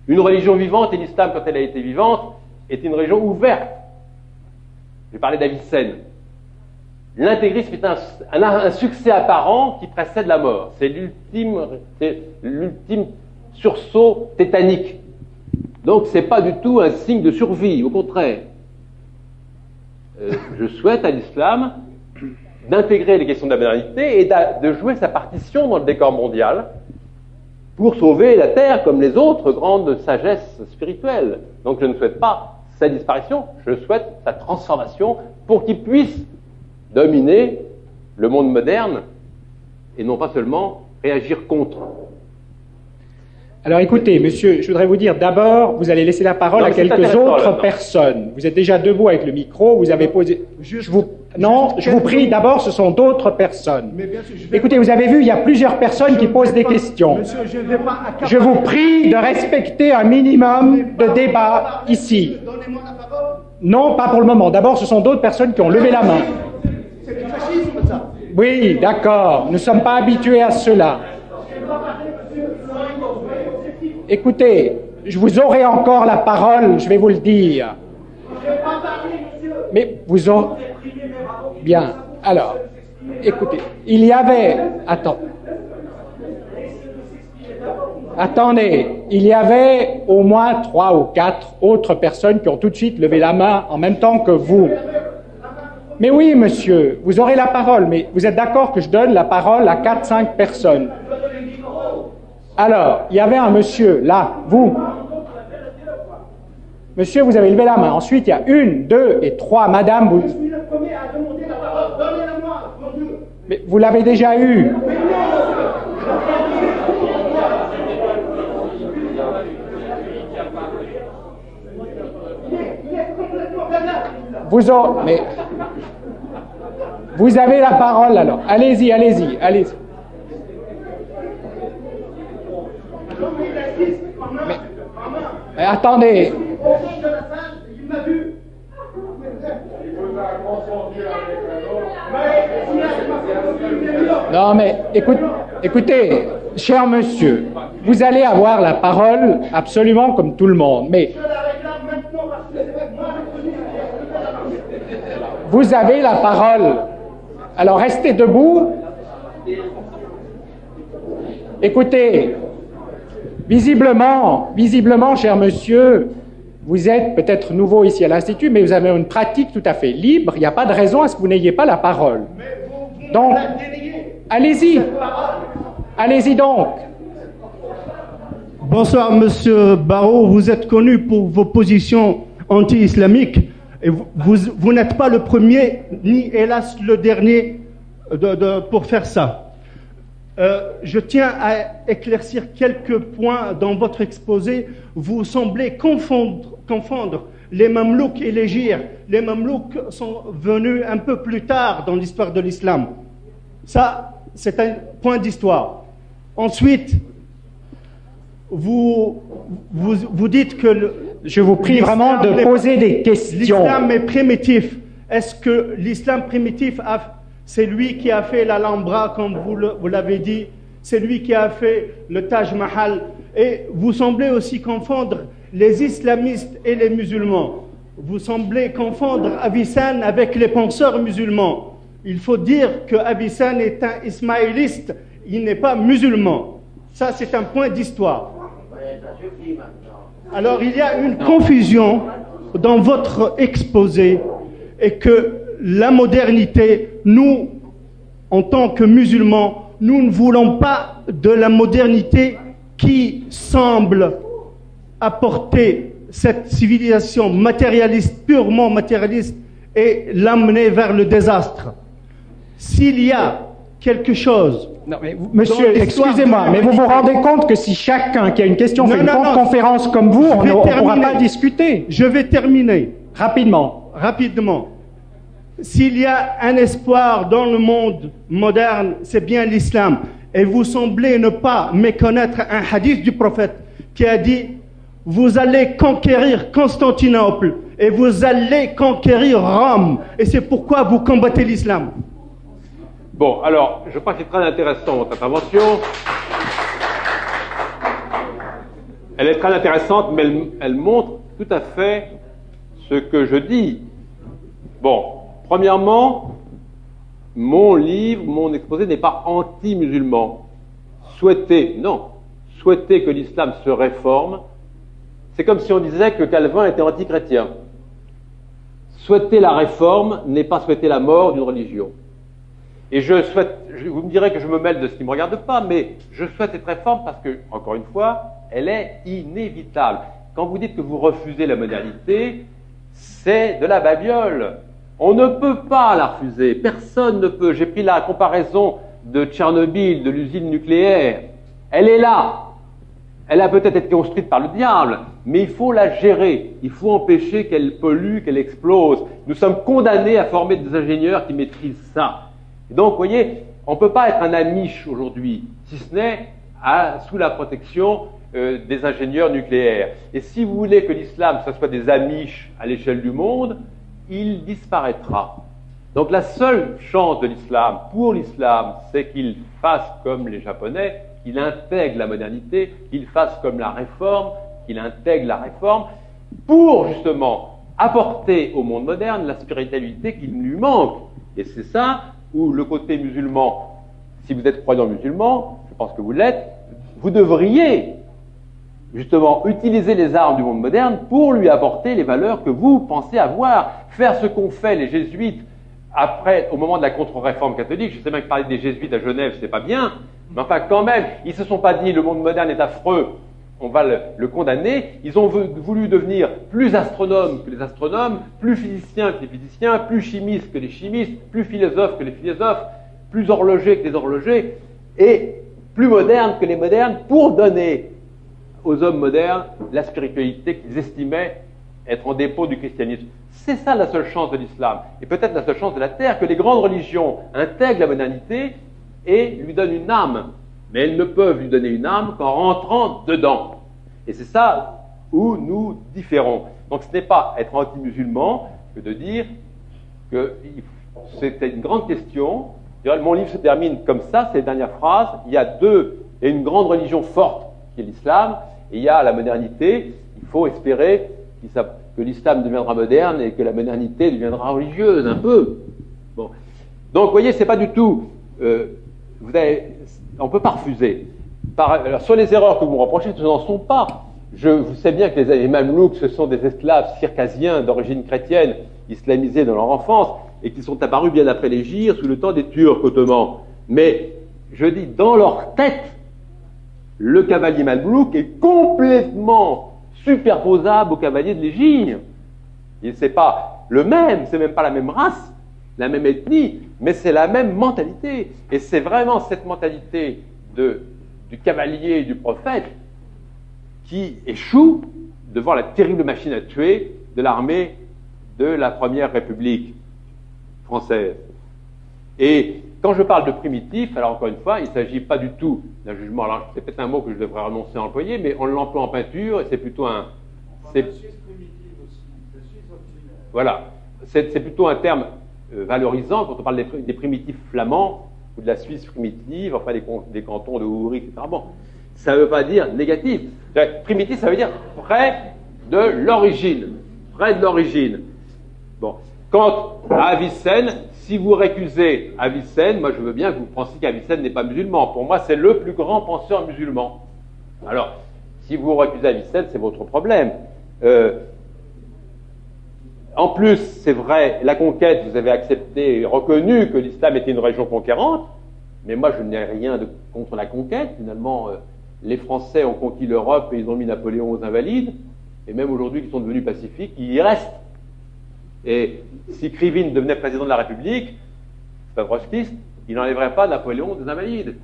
Une religion vivante, et l'islam quand elle a été vivante, est une religion ouverte. J'ai parlé d'Avicenne. L'intégrisme est un succès apparent qui précède la mort. C'est l'ultime sursaut tétanique. Donc ce n'est pas du tout un signe de survie, au contraire. Je souhaite à l'islam d'intégrer les questions de la modernité et de jouer sa partition dans le décor mondial pour sauver la Terre comme les autres grandes sagesses spirituelles. Donc je ne souhaite pas sa disparition, je souhaite sa transformation pour qu'il puisse dominer le monde moderne et non pas seulement réagir contre. Alors écoutez, monsieur, je voudrais vous dire d'abord, vous allez laisser la parole à quelques autres personnes. Vous êtes déjà debout avec le micro, vous avez posé... Je vous prie, d'abord, ce sont d'autres personnes. Mais bien sûr, écoutez, vous avez vu, il y a plusieurs personnes qui posent des questions. Monsieur, je vous prie de respecter un minimum de débat ici. Donnez-moi la parole. Non, pas pour le moment. D'abord, ce sont d'autres personnes qui ont levé la main. C'est du fascisme, ça. Oui, d'accord. Nous ne sommes pas habitués à cela. Écoutez, je vous aurai encore la parole, je vais vous le dire. Mais vous aurez... Bien, alors, écoutez, il y avait... Attendez, il y avait au moins 3 ou 4 autres personnes qui ont tout de suite levé la main en même temps que vous. Mais oui, monsieur, vous aurez la parole, mais vous êtes d'accord que je donne la parole à 4-5 personnes? Alors, il y avait un monsieur, là, vous. Monsieur, vous avez levé la main. Ensuite, il y a 1, 2 et 3. Madame, vous... Je suis le premier à demander la parole. Donnez-la-moi, mon Dieu. Mais vous l'avez déjà eu. Mais... Vous avez la parole, alors. Allez-y, allez-y, allez-y. Mais attendez. Non mais écoutez, cher monsieur, vous allez avoir la parole absolument comme tout le monde, mais vous avez la parole. Alors restez debout. Écoutez. Visiblement, cher monsieur, vous êtes peut-être nouveau ici à l'Institut, mais vous avez une pratique tout à fait libre. Il n'y a pas de raison à ce que vous n'ayez pas la parole. Donc, allez-y. Allez-y donc. Bonsoir, monsieur Barrault. Vous êtes connu pour vos positions anti-islamiques. Et vous n'êtes pas le premier, ni hélas le dernier, pour faire ça. Je tiens à éclaircir quelques points dans votre exposé. Vous semblez confondre les Mamelouks et les Girs. Les Mamelouks sont venus un peu plus tard dans l'histoire de l'islam. Ça, c'est un point d'histoire. Ensuite, vous dites que... Je vous prie vraiment de poser des questions. L'islam est primitif. Est-ce que l'islam primitif c'est lui qui a fait l'Alhambra, comme vous l'avez dit. C'est lui qui a fait le Taj Mahal. Et vous semblez aussi confondre les islamistes et les musulmans. Vous semblez confondre Avicenne avec les penseurs musulmans. il faut dire que Avicenne est un ismaéliste, il n'est pas musulman. Ça, c'est un point d'histoire. Alors, il y a une confusion dans votre exposé et que la modernité, nous, en tant que musulmans, nous ne voulons pas de la modernité qui semble apporter cette civilisation matérialiste, purement matérialiste, et l'amener vers le désastre. S'il y a quelque chose... Non, mais monsieur, excusez-moi, mais vous vous rendez compte que si chacun qui a une question fait une conférence comme vous, on ne pourra pas discuter. Je vais terminer. Rapidement. Rapidement. S'il y a un espoir dans le monde moderne, c'est bien l'islam. Et vous semblez ne pas méconnaître un hadith du prophète qui a dit « Vous allez conquérir Constantinople et vous allez conquérir Rome. Et c'est pourquoi vous combattez l'islam. » Bon, alors, je crois que c'est très intéressant votre intervention. Elle est très intéressante, mais elle montre tout à fait ce que je dis. Bon, premièrement, mon livre, mon exposé n'est pas anti-musulman. Souhaiter que l'islam se réforme, c'est comme si on disait que Calvin était anti-chrétien. Souhaiter la réforme n'est pas souhaiter la mort d'une religion. Et vous me direz que je me mêle de ce qui ne me regarde pas, mais je souhaite cette réforme parce que, encore une fois, elle est inévitable. Quand vous dites que vous refusez la modernité, c'est de la babiole. On ne peut pas la refuser. Personne ne peut. J'ai pris la comparaison de Tchernobyl, de l'usine nucléaire. Elle est là. Elle a peut-être été construite par le diable, mais il faut la gérer. Il faut empêcher qu'elle pollue, qu'elle explose. Nous sommes condamnés à former des ingénieurs qui maîtrisent ça. Et donc, vous voyez, on ne peut pas être un amiche aujourd'hui, si ce n'est sous la protection des ingénieurs nucléaires. Et si vous voulez que l'islam, ce soit des amiches à l'échelle du monde, il disparaîtra. Donc la seule chance de l'islam, pour l'islam, c'est qu'il fasse comme les Japonais, qu'il intègre la modernité, qu'il fasse comme la réforme, qu'il intègre la réforme, pour justement apporter au monde moderne la spiritualité qui lui manque. Et c'est ça où le côté musulman, si vous êtes croyant musulman, je pense que vous l'êtes, vous devriez justement utiliser les armes du monde moderne pour lui apporter les valeurs que vous pensez avoir. Faire ce qu'ont fait les jésuites après, au moment de la contre-réforme catholique. Je sais bien que parler des jésuites à Genève, c'est pas bien, mais enfin quand même, ils se sont pas dit le monde moderne est affreux, on va le condamner. Ils ont voulu devenir plus astronomes que les astronomes, plus physiciens que les physiciens, plus chimistes que les chimistes, plus philosophes que les philosophes, plus horlogers que les horlogers, et plus modernes que les modernes, pour donner aux hommes modernes la spiritualité qu'ils estimaient être en dépôt du christianisme. C'est ça la seule chance de l'islam, et peut-être la seule chance de la terre, que les grandes religions intègrent la modernité et lui donnent une âme. Mais elles ne peuvent lui donner une âme qu'en rentrant dedans. Et c'est ça où nous différons. Donc ce n'est pas être anti-musulman que de dire que c'était une grande question. Mon livre se termine comme ça, c'est les dernières phrases. Il y a une grande religion forte qui est l'islam, et il y a la modernité. Il faut espérer que l'islam deviendra moderne et que la modernité deviendra religieuse, un peu. Bon. Donc vous voyez, c'est pas du tout... on ne peut pas refuser. Alors, sur les erreurs que vous me reprochez, ce n'en sont pas. Vous sais bien que les Mamelouks, ce sont des esclaves circassiens d'origine chrétienne, islamisés dans leur enfance, et qui sont apparus bien après les Gyres, sous le temps des Turcs ottomans. Mais, je dis, dans leur tête, le cavalier Mamelouk est complètement superposable au cavalier de l'Égypte. C'est pas le même, c'est même pas la même race, la même ethnie, mais c'est la même mentalité. Et c'est vraiment cette mentalité du cavalier et du prophète qui échoue devant la terrible machine à tuer de l'armée de la Première République française. Et quand je parle de primitif, alors encore une fois, il ne s'agit pas du tout d'un jugement, alors c'est peut-être un mot que je devrais renoncer à employer, mais on l'emploie en peinture, et c'est plutôt un... Voilà, c'est plutôt un terme valorisant quand on parle des primitifs flamands, ou de la Suisse primitive, enfin des cantons de Houry, etc. Bon, ça ne veut pas dire négatif. Primitif, ça veut dire près de l'origine. Près de l'origine. Bon. Quant à Avicenne, si vous récusez Avicenne, moi je veux bien que vous pensiez qu'Avicenne n'est pas musulman. Pour moi, c'est le plus grand penseur musulman. Alors, si vous récusez Avicenne, c'est votre problème. En plus, c'est vrai, la conquête, vous avez accepté et reconnu que l'islam était une religion conquérante, mais moi je n'ai rien contre la conquête. Finalement, les Français ont conquis l'Europe et ils ont mis Napoléon aux Invalides, et même aujourd'hui qu'ils sont devenus pacifiques, ils y restent. Et si Krivine devenait président de la République, c'est pas trotskiste, il n'enlèverait pas Napoléon des Invalides.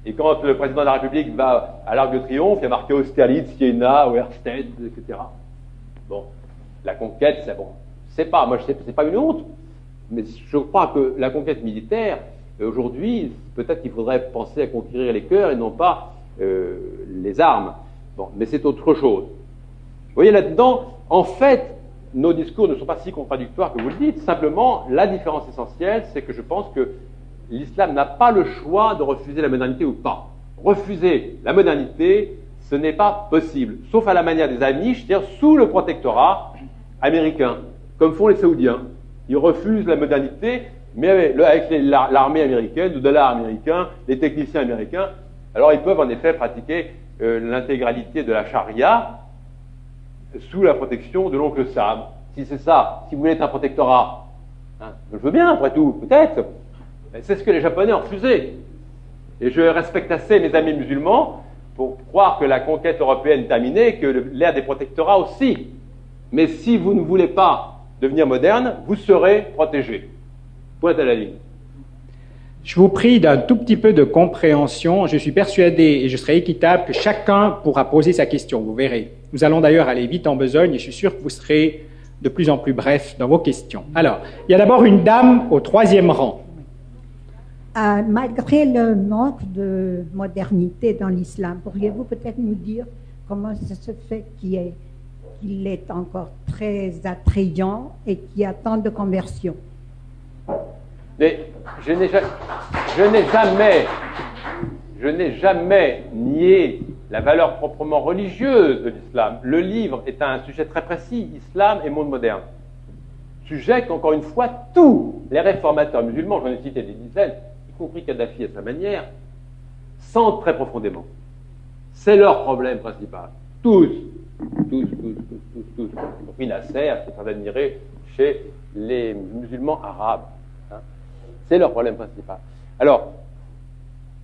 Et quand le président de la République va à l'Arc de Triomphe, il y a marqué Austerlitz, Iéna, Auerstedt, etc. Bon, la conquête, c'est bon. C'est pas une honte, mais je crois que la conquête militaire, aujourd'hui, peut-être qu'il faudrait penser à conquérir les cœurs et non pas les armes. Bon, mais c'est autre chose. Vous voyez là-dedans, en fait, nos discours ne sont pas si contradictoires que vous le dites. Simplement, la différence essentielle, c'est que je pense que l'islam n'a pas le choix de refuser la modernité ou pas. Refuser la modernité, ce n'est pas possible, sauf à la manière des Amish, c'est-à-dire sous le protectorat américain, comme font les Saoudiens. Ils refusent la modernité, mais avec l'armée américaine, le dollar américain, les techniciens américains, alors ils peuvent en effet pratiquer l'intégralité de la charia sous la protection de l'oncle Sam. Si c'est ça, si vous voulez être un protectorat, hein, je veux bien, après tout, peut-être. C'est ce que les Japonais ont refusé. Et je respecte assez mes amis musulmans pour croire que la conquête européenne est terminée, que l'ère des protectorats aussi. Mais si vous ne voulez pas devenir moderne, vous serez protégé. Point à la ligne. Je vous prie d'un tout petit peu de compréhension. Je suis persuadé, et je serai équitable, que chacun pourra poser sa question, vous verrez. Nous allons d'ailleurs aller vite en besogne, et je suis sûr que vous serez de plus en plus bref dans vos questions. Alors, il y a d'abord une dame au 3e rang. Malgré le manque de modernité dans l'islam, pourriez-vous peut-être nous dire comment ça se fait qu'il est encore très attrayant et qu'il y a tant de conversions? Mais je n'ai jamais nié la valeur proprement religieuse de l'islam. Le livre est un sujet très précis, islam et monde moderne. Sujet qu'encore une fois, tous les réformateurs musulmans, j'en ai cité des dizaines, y compris Kadhafi à sa manière, sentent très profondément. C'est leur problème principal. Tous. Y compris Nasser, qui est très admiré chez les musulmans arabes. Hein. C'est leur problème principal. Alors,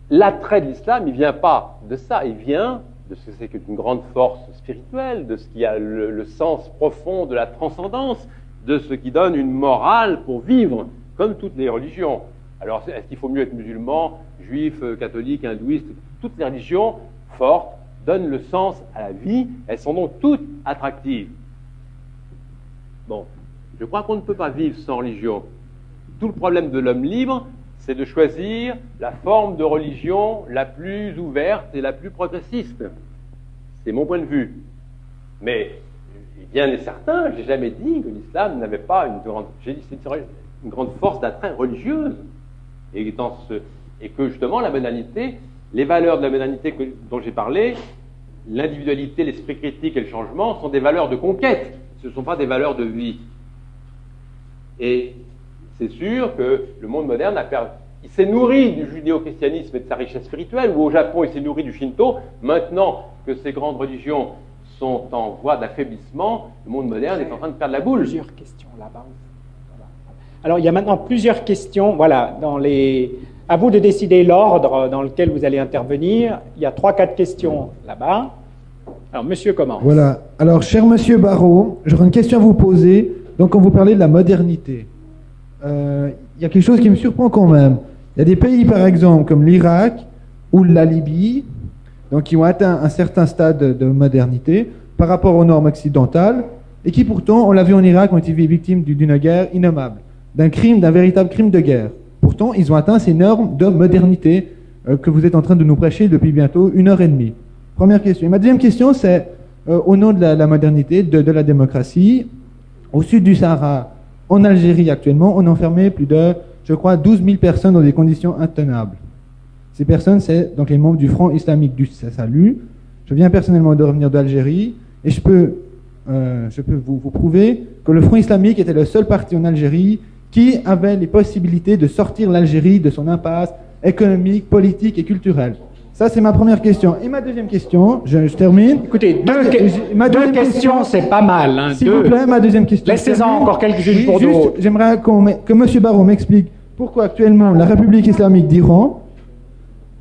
l'attrait de l'islam, il ne vient pas de ça, il vient de ce que c'est qu'une grande force spirituelle, de ce qui a le sens profond de la transcendance, de ce qui donne une morale pour vivre, comme toutes les religions. Alors, est-ce qu'il faut mieux être musulman, juif, catholique, hindouiste? Toutes les religions fortes donnent le sens à la vie, elles sont donc toutes attractives. Bon, je crois qu'on ne peut pas vivre sans religion. Tout le problème de l'homme libre, c'est de choisir la forme de religion la plus ouverte et la plus progressiste. C'est mon point de vue. Mais, bien est certain, j'ai jamais dit que l'islam n'avait pas une grande force d'attrait religieuse. Et que justement, la modernité, les valeurs de la modernité dont j'ai parlé, l'individualité, l'esprit critique et le changement sont des valeurs de conquête. Ce ne sont pas des valeurs de vie. Et c'est sûr que le monde moderne il s'est nourri du judéo-christianisme et de sa richesse spirituelle, ou au Japon il s'est nourri du Shinto. Maintenant que ces grandes religions sont en voie d'affaiblissement, le monde moderne est en train de perdre la boule. Plusieurs questions là-bas. Alors il y a maintenant plusieurs questions. Voilà, à vous de décider l'ordre dans lequel vous allez intervenir. Il y a 3-4 questions là-bas. Alors monsieur commence. Voilà. Alors cher monsieur Barrault, j'aurais une question à vous poser. Donc quand vous parlez de la modernité, il y a quelque chose qui me surprend quand même. Il y a des pays, par exemple, comme l'Irak ou la Libye, donc qui ont atteint un certain stade de modernité par rapport aux normes occidentales, et qui pourtant, on l'a vu en Irak, ont été victimes d'une guerre innommable, d'un véritable crime de guerre. Pourtant, ils ont atteint ces normes de modernité que vous êtes en train de nous prêcher depuis bientôt 1h30. Première question. Et ma deuxième question, c'est au nom de la modernité, de la démocratie, au sud du Sahara, en Algérie actuellement, on a enfermé plus de, je crois, 12 000 personnes dans des conditions intenables. Ces personnes, c'est donc les membres du Front islamique du Salut. Je viens personnellement de revenir d'Algérie et je peux je peux vous prouver que le Front islamique était le seul parti en Algérie qui avait les possibilités de sortir l'Algérie de son impasse économique, politique et culturelle. Ça, c'est ma première question. Et ma deuxième question, je termine. Écoutez, deux questions, c'est pas mal. Hein, s'il vous plaît, ma deuxième question. Laissez-en encore quelques-unes pour d'autres. J'aimerais que M. Barrot m'explique pourquoi actuellement la République islamique d'Iran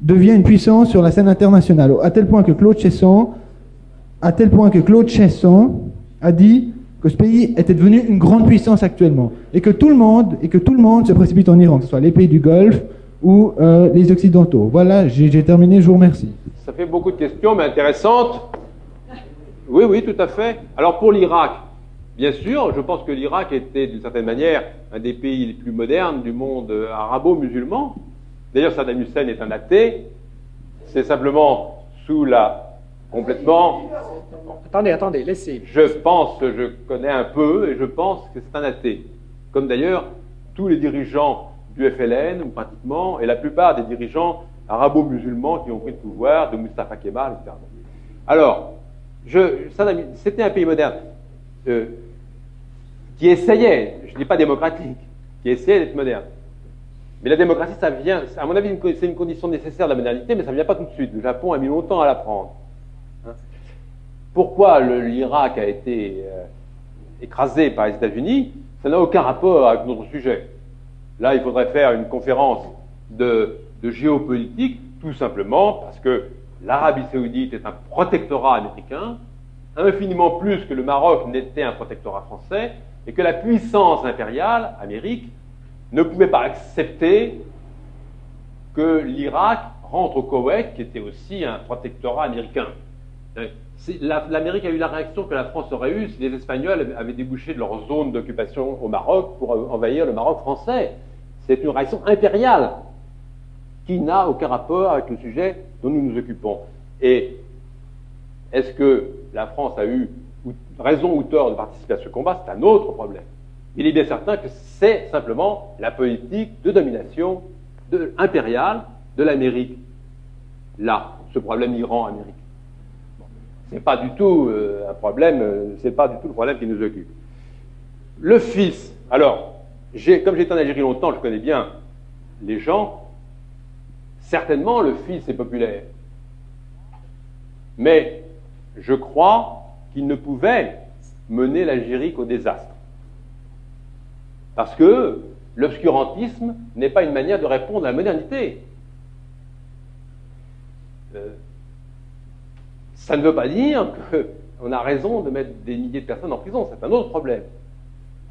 devient une puissance sur la scène internationale, à tel point que Claude Chesson a dit que ce pays était devenu une grande puissance actuellement et que tout le monde se précipite en Iran, que ce soit les pays du Golfe ou les Occidentaux. Voilà, j'ai terminé, je vous remercie. Ça fait beaucoup de questions, mais intéressantes. Oui, oui, tout à fait. Alors pour l'Irak, bien sûr, je pense que l'Irak était d'une certaine manière un des pays les plus modernes du monde arabo-musulman. D'ailleurs, Saddam Hussein est un athée. C'est simplement sous la... complètement... Attendez, laissez. Je connais un peu et je pense que c'est un athée. Comme d'ailleurs tous les dirigeants du FLN, ou pratiquement, et la plupart des dirigeants arabo-musulmans qui ont pris le pouvoir, de Mustafa Kemal, etc. Alors, c'était un pays moderne qui essayait, je ne dis pas démocratique, qui essayait d'être moderne. Mais la démocratie, ça vient, à mon avis, c'est une condition nécessaire de la modernité, mais ça ne vient pas tout de suite. Le Japon a mis longtemps à l'apprendre. Pourquoi l'Irak a été écrasé par les États-Unis? Ça n'a aucun rapport avec notre sujet. Là, il faudrait faire une conférence de géopolitique, tout simplement parce que l'Arabie Saoudite est un protectorat américain, infiniment plus que le Maroc n'était un protectorat français, et que la puissance impériale, Amérique, ne pouvait pas accepter que l'Irak rentre au Koweït, qui était aussi un protectorat américain. L'Amérique a eu la réaction que la France aurait eue si les Espagnols avaient débouché de leur zone d'occupation au Maroc pour envahir le Maroc français. C'est une réaction impériale qui n'a aucun rapport avec le sujet dont nous nous occupons. Et est-ce que la France a eu raison ou tort de participer à ce combat? C'est un autre problème. Il est bien certain que c'est simplement la politique de domination impériale de l'Amérique. Là, ce problème Iran-Amérique. C'est pas du tout un problème, c'est pas du tout le problème qui nous occupe. Le fils, alors, comme j'étais en Algérie longtemps, je connais bien les gens. Certainement, le fils est populaire. Mais je crois qu'il ne pouvait mener l'Algérie qu'au désastre. Parce que l'obscurantisme n'est pas une manière de répondre à la modernité. Ça ne veut pas dire qu'on a raison de mettre des milliers de personnes en prison, c'est un autre problème.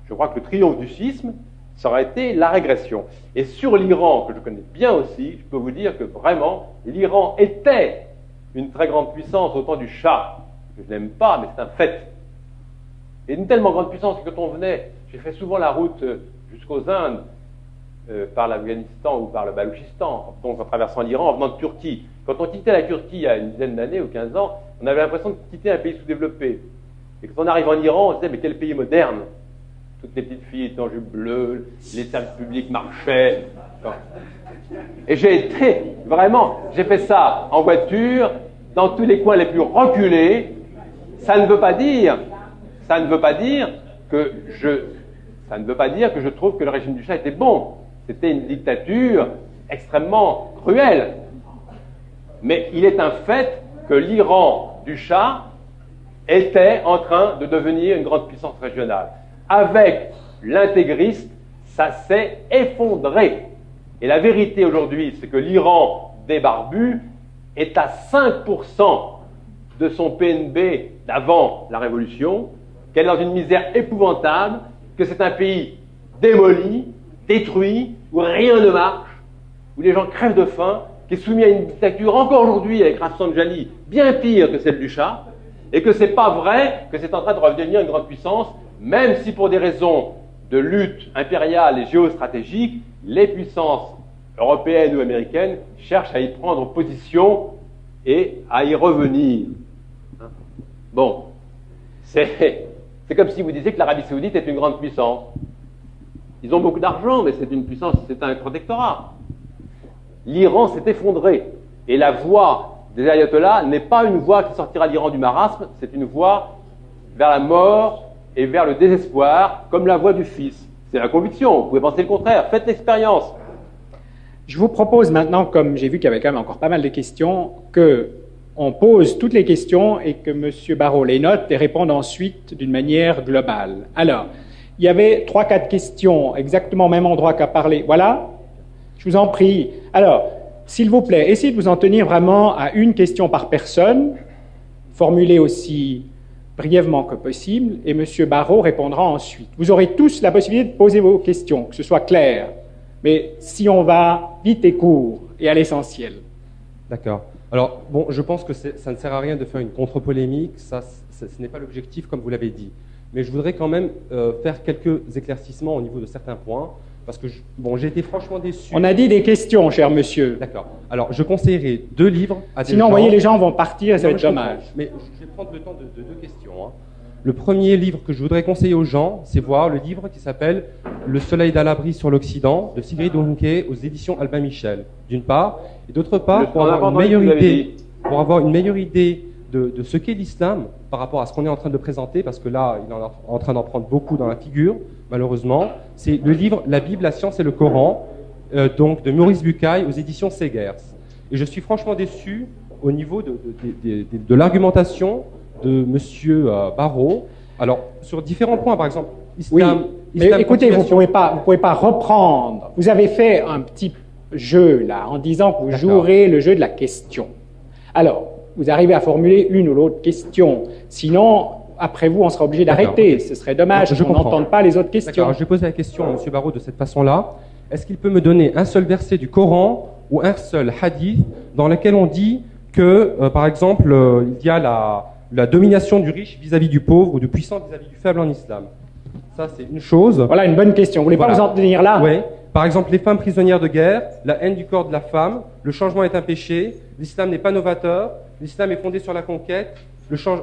Je crois que le triomphe du schisme, ça aurait été la régression. Et sur l'Iran, que je connais bien aussi, je peux vous dire que vraiment, l'Iran était une très grande puissance au temps du Shah, que je n'aime pas, mais c'est un fait. Et une tellement grande puissance que quand on venait, j'ai fait souvent la route jusqu'aux Indes, par l'Afghanistan ou par le Balouchistan, donc en traversant l'Iran, en venant de Turquie. Quand on quittait la Turquie il y a une dizaine d'années ou 15 ans, on avait l'impression de quitter un pays sous-développé. Et quand on arrive en Iran, on se disait, mais quel pays moderne! Toutes les petites filles étaient en jupe bleue, les services publics marchaient. Et j'ai fait ça en voiture, dans tous les coins les plus reculés. Ça ne veut pas dire que je trouve que le régime du Shah était bon. C'était une dictature extrêmement cruelle. Mais il est un fait que l'Iran du Shah était en train de devenir une grande puissance régionale. Avec l'intégriste, ça s'est effondré. Et la vérité aujourd'hui, c'est que l'Iran des barbus est à 5% de son PNB d'avant la Révolution, qu'elle est dans une misère épouvantable, que c'est un pays démoli, détruit, où rien ne marche, où les gens crèvent de faim, qui est soumis à une dictature encore aujourd'hui avec Rafsanjani bien pire que celle du Shah, et que c'est pas vrai que c'est en train de redevenir une grande puissance, même si pour des raisons de lutte impériale et géostratégique, les puissances européennes ou américaines cherchent à y prendre position et à y revenir. Bon, c'est comme si vous disiez que l'Arabie Saoudite est une grande puissance. Ils ont beaucoup d'argent, mais c'est une puissance, c'est un protectorat. L'Iran s'est effondré. Et la voie des ayatollahs n'est pas une voie qui sortira l'Iran du marasme, c'est une voie vers la mort et vers le désespoir, comme la voix du Fils. C'est la conviction, vous pouvez penser le contraire, faites l'expérience. Je vous propose maintenant, comme j'ai vu qu'il y avait quand même encore pas mal de questions, qu'on pose toutes les questions et que M. Barrault les note et réponde ensuite d'une manière globale. Alors, il y avait 3-4 questions, exactement au même endroit qu'a parlé. Voilà, je vous en prie. Alors, s'il vous plaît, essayez de vous en tenir vraiment à une question par personne, formulée aussi brièvement que possible, et M. Barrault répondra ensuite. Vous aurez tous la possibilité de poser vos questions, que ce soit clair, mais si on va vite et court et à l'essentiel. D'accord. Alors, bon, je pense que ça ne sert à rien de faire une contre-polémique, ce n'est pas l'objectif comme vous l'avez dit. Mais je voudrais quand même faire quelques éclaircissements au niveau de certains points, parce que j'ai été franchement déçu. On a dit des questions, cher monsieur. D'accord. Alors, je conseillerais 2 livres à des gens. Sinon, vous voyez, les gens vont partir et ça va être dommage. Mais je vais prendre le temps de 2 questions. Hein. Le premier livre que je voudrais conseiller aux gens, c'est voir le livre qui s'appelle « Le soleil d'à l'abri sur l'Occident » de Sigrid Hunke aux éditions Albin Michel, d'une part. Et d'autre part, pour avoir une meilleure idée de ce qu'est l'islam par rapport à ce qu'on est en train de présenter, parce que là, il est en train d'en prendre beaucoup dans la figure, malheureusement. C'est le livre « La Bible, la science et le Coran », donc de Maurice Bucaille aux éditions Segers. Et je suis franchement déçu au niveau de l'argumentation de M. Barrault. Alors, sur différents points, par exemple, islam... Oui, mais écoutez, vous pouvez pas reprendre. Vous avez fait un petit jeu, là, en disant que vous jouerez le jeu de la question. Alors, vous arrivez à formuler une ou l'autre question. Sinon, après vous, on sera obligé d'arrêter. Ce serait dommage qu'on n'entende pas les autres questions. Alors, je vais poser la question à M. Barrault de cette façon-là. Est-ce qu'il peut me donner un seul verset du Coran ou un seul hadith dans lequel on dit que, par exemple, il y a la domination du riche vis-à-vis du pauvre ou du puissant vis-à-vis du faible en islam? Ça, c'est une chose. Voilà une bonne question. Vous voulez pas vous en tenir là? Oui. Par exemple, les femmes prisonnières de guerre, la haine du corps de la femme, le changement est un péché, l'islam n'est pas novateur, l'islam est fondé sur la conquête, l'islam,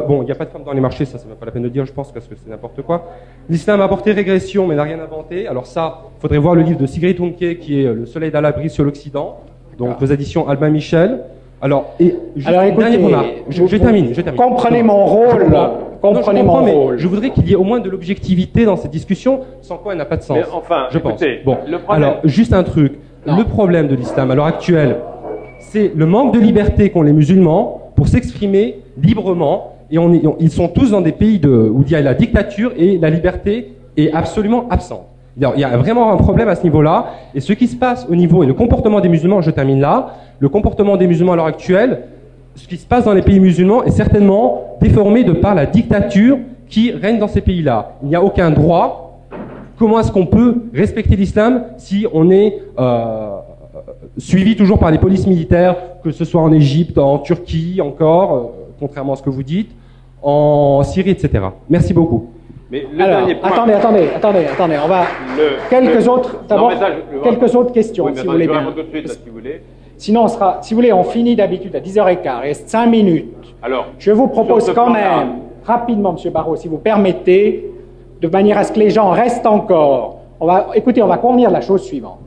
il n'y a pas de femmes dans les marchés, ça, c'est même pas la peine de dire, je pense, parce que c'est n'importe quoi. L'islam a apporté régression, mais n'a rien inventé. Alors ça, il faudrait voir le livre de Sigrid Hunke, qui est Le soleil d'à l'abri sur l'Occident, donc aux éditions Albin Michel. Alors, écoutez, je termine. Comprenez mon rôle. Comprenez mon rôle. Je voudrais qu'il y ait au moins de l'objectivité dans cette discussion, sans quoi elle n'a pas de sens. Mais enfin, je pense. Bon, alors, juste un truc. Non. Le problème de l'islam à l'heure actuelle, c'est le manque de liberté qu'ont les musulmans pour s'exprimer librement. Et ils sont tous dans des pays où il y a la dictature et la liberté est absolument absente. Il y a vraiment un problème à ce niveau-là. Et ce qui se passe au niveau et le comportement des musulmans, je termine là, le comportement des musulmans à l'heure actuelle, ce qui se passe dans les pays musulmans est certainement déformé de par la dictature qui règne dans ces pays-là. Il n'y a aucun droit. Comment est-ce qu'on peut respecter l'islam si on est suivi toujours par les polices militaires, que ce soit en Égypte, en Turquie encore, contrairement à ce que vous dites, en Syrie, etc. Merci beaucoup. Mais dernier point... Attendez, on va... quelques autres questions, oui, si vous voulez bien. Tout de suite, là, si vous voulez. Sinon, si vous voulez, on finit d'habitude à 10h15, il reste 5 minutes. Alors, je vous propose quand même, rapidement, M. Barrault, si vous permettez, de manière à ce que les gens restent encore. Écoutez, on va convenir de la chose suivante.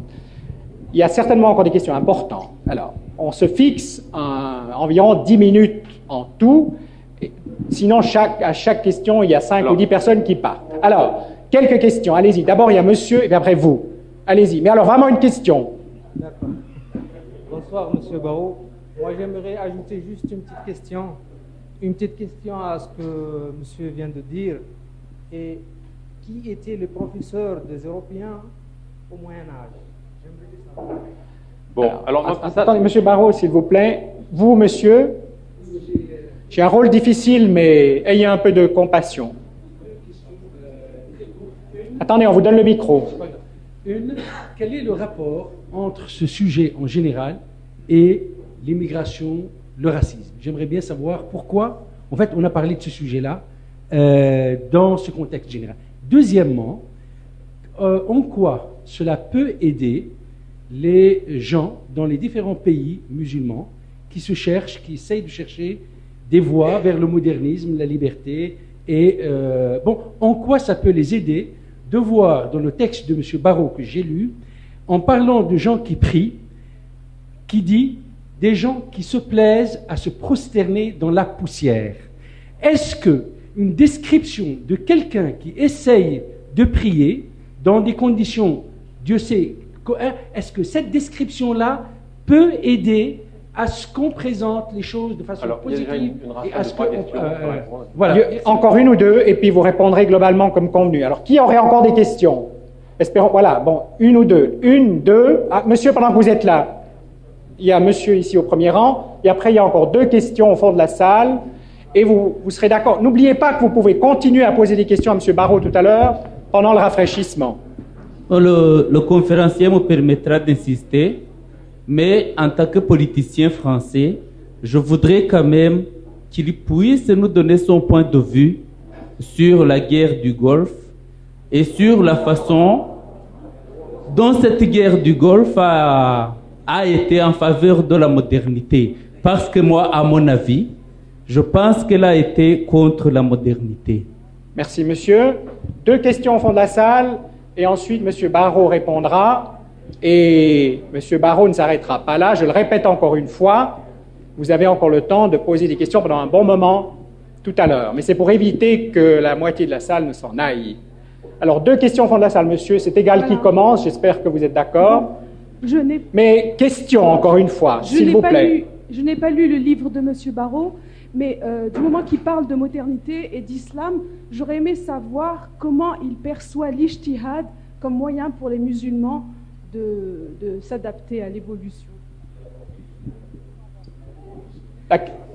Il y a certainement encore des questions importantes. Alors, on se fixe environ 10 minutes en tout. Sinon, à chaque question, il y a 5 ou 10 personnes qui partent. Alors, quelques questions. Allez-y. D'abord, il y a monsieur et puis après vous. Allez-y. Mais alors, vraiment une question. D'accord. Bonsoir, monsieur Barrault. Moi, j'aimerais ajouter juste une petite question à ce que monsieur vient de dire. Et qui étaient les professeurs des Européens au Moyen-Âge? J'aimerais savoir. Bon, alors attendez, monsieur Barrault, s'il vous plaît. Vous, monsieur, j'ai un rôle difficile, mais ayez un peu de compassion. Attendez, on vous donne le micro. Quel est le rapport entre ce sujet en général et l'immigration, le racisme? J'aimerais bien savoir pourquoi, en fait, on a parlé de ce sujet-là dans ce contexte général. Deuxièmement, en quoi cela peut aider les gens dans les différents pays musulmans qui se cherchent, qui essayent de chercher des voies vers le modernisme, la liberté, et en quoi ça peut les aider de voir dans le texte de M. Barrault que j'ai lu, en parlant de gens qui prient, qui dit des gens qui se plaisent à se prosterner dans la poussière. Est-ce que une description de quelqu'un qui essaye de prier dans des conditions, Dieu sait, est-ce que cette description-là peut aider à ce qu'on présente les choses de façon positive et à ce que voilà. Encore une ou deux, et puis vous répondrez globalement comme convenu. Alors, qui aurait encore des questions? Espérons, voilà, bon, une ou deux. Une, deux. Ah, monsieur, pendant que vous êtes là, il y a monsieur ici au premier rang, et après il y a encore deux questions au fond de la salle, et vous serez d'accord. N'oubliez pas que vous pouvez continuer à poser des questions à monsieur Barrault tout à l'heure, pendant le rafraîchissement. Le conférencier me permettra d'insister, mais en tant que politicien français, je voudrais quand même qu'il puisse nous donner son point de vue sur la guerre du Golfe et sur la façon dont cette guerre du Golfe a été en faveur de la modernité. Parce que moi, à mon avis, je pense qu'elle a été contre la modernité. Merci, monsieur. Deux questions au fond de la salle, et ensuite, monsieur Barrault répondra. Et monsieur Barrault ne s'arrêtera pas là. Je le répète encore une fois, vous avez encore le temps de poser des questions pendant un bon moment tout à l'heure. Mais c'est pour éviter que la moitié de la salle ne s'en aille. Alors, deux questions au fond de la salle, monsieur. C'est égal qui commence. J'espère que vous êtes d'accord. Mais question, encore une fois, s'il vous plaît. Je n'ai pas lu le livre de monsieur Barrault, mais du moment qu'il parle de modernité et d'islam, j'aurais aimé savoir comment il perçoit l'ijtihad comme moyen pour les musulmans de s'adapter à l'évolution.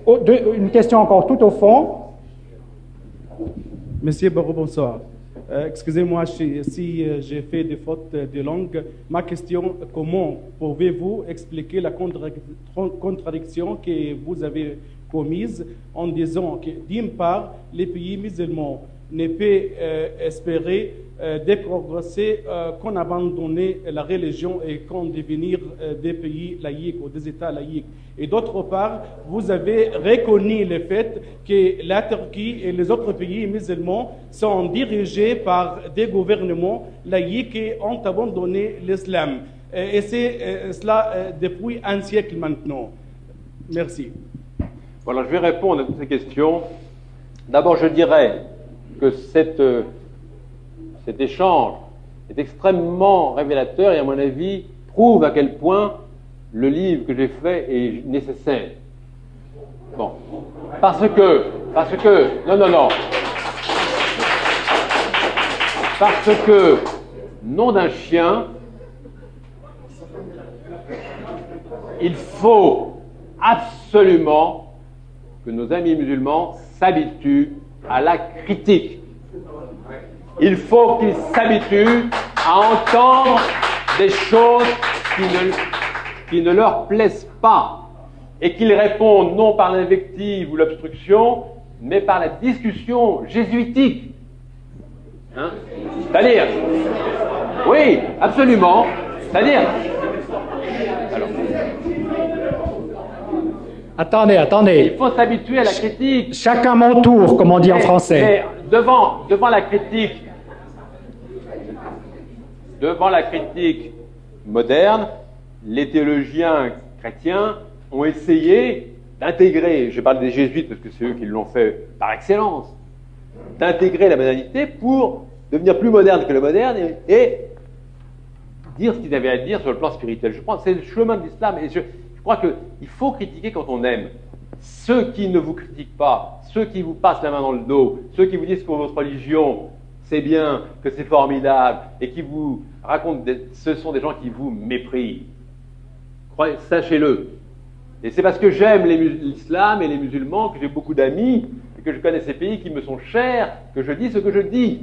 Une question encore tout au fond. Monsieur Barrault, bonsoir. Excusez-moi si j'ai fait des fautes de langue. Ma question, comment pouvez-vous expliquer la contradiction que vous avez commise en disant que, d'une part, les pays musulmans ne peuvent espérer déprogresser qu'en abandonner la religion et qu'en devenir des pays laïcs ou des États laïcs. Et d'autre part, vous avez reconnu le fait que la Turquie et les autres pays musulmans sont dirigés par des gouvernements laïcs et ont abandonné l'islam. Et c'est cela depuis un siècle maintenant. Merci. Voilà, je vais répondre à toutes ces questions. D'abord, je dirais que cet échange est extrêmement révélateur et, à mon avis, prouve à quel point le livre que j'ai fait est nécessaire. Bon. Parce que, non. Parce que, nom d'un chien, il faut absolument que nos amis musulmans s'habituent à la critique. Il faut qu'ils s'habituent à entendre des choses qui ne leur plaisent pas et qu'ils répondent non par l'invective ou l'obstruction, mais par la discussion jésuitique. Hein? C'est-à-dire, oui, absolument, c'est-à-dire... Attendez. Il faut s'habituer à la critique. Chacun mon tour, comme on dit en français. Mais devant la critique moderne, les théologiens chrétiens ont essayé d'intégrer, je parle des jésuites parce que c'est eux qui l'ont fait par excellence, d'intégrer la modernité pour devenir plus moderne que le moderne et dire ce qu'ils avaient à dire sur le plan spirituel. Je pense que c'est le chemin de l'islam et je crois qu'il faut critiquer quand on aime. Ceux qui ne vous critiquent pas, ceux qui vous passent la main dans le dos, ceux qui vous disent que votre religion, c'est bien, que c'est formidable, et qui vous racontent, ce sont des gens qui vous méprisent. Sachez-le. Et c'est parce que j'aime l'islam et les musulmans, que j'ai beaucoup d'amis, et que je connais ces pays qui me sont chers, que je dis ce que je dis.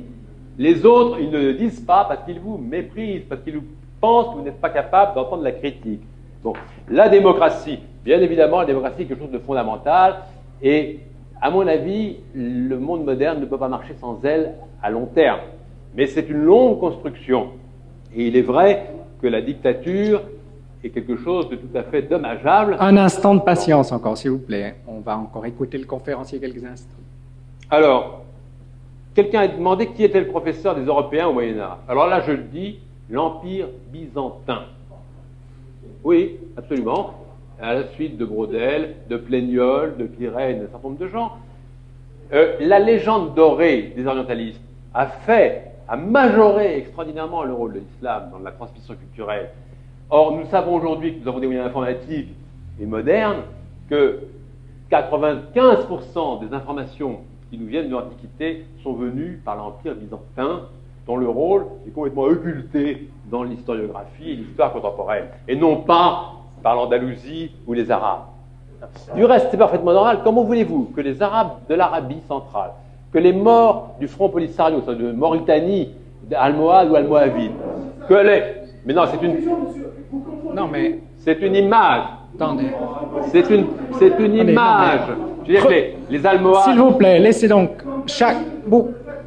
Les autres, ils ne le disent pas parce qu'ils vous méprisent, parce qu'ils pensent que vous n'êtes pas capable d'entendre la critique. Bon, la démocratie, bien évidemment, la démocratie est quelque chose de fondamental et, à mon avis, le monde moderne ne peut pas marcher sans elle à long terme. Mais c'est une longue construction. Et il est vrai que la dictature est quelque chose de tout à fait dommageable. Un instant de patience encore, s'il vous plaît. On va encore écouter le conférencier quelques instants. Alors, quelqu'un a demandé qui était le professeur des Européens au Moyen-Âge. Alors là, je le dis, l'Empire byzantin. Oui, absolument. à la suite de Braudel, de Plaignol, de Pirenne, un certain nombre de gens. La légende dorée des orientalistes a majoré extraordinairement le rôle de l'islam dans la transmission culturelle. Or, nous savons aujourd'hui que nous avons des moyens informatiques et modernes, que 95% des informations qui nous viennent de l'Antiquité sont venues par l'Empire byzantin, dont le rôle est complètement occulté dans l'historiographie et l'histoire contemporaine, et non pas par l'Andalousie ou les Arabes. Du reste, c'est parfaitement normal. Comment voulez-vous que les Arabes de l'Arabie centrale, que les morts du Front Polisario, de Mauritanie, d'Almohade ou Almohavide, que les... Mais non, c'est une... Non, mais... C'est une image. Attendez. C'est une image. Je veux dire que les Almohades... S'il vous plaît, laissez donc...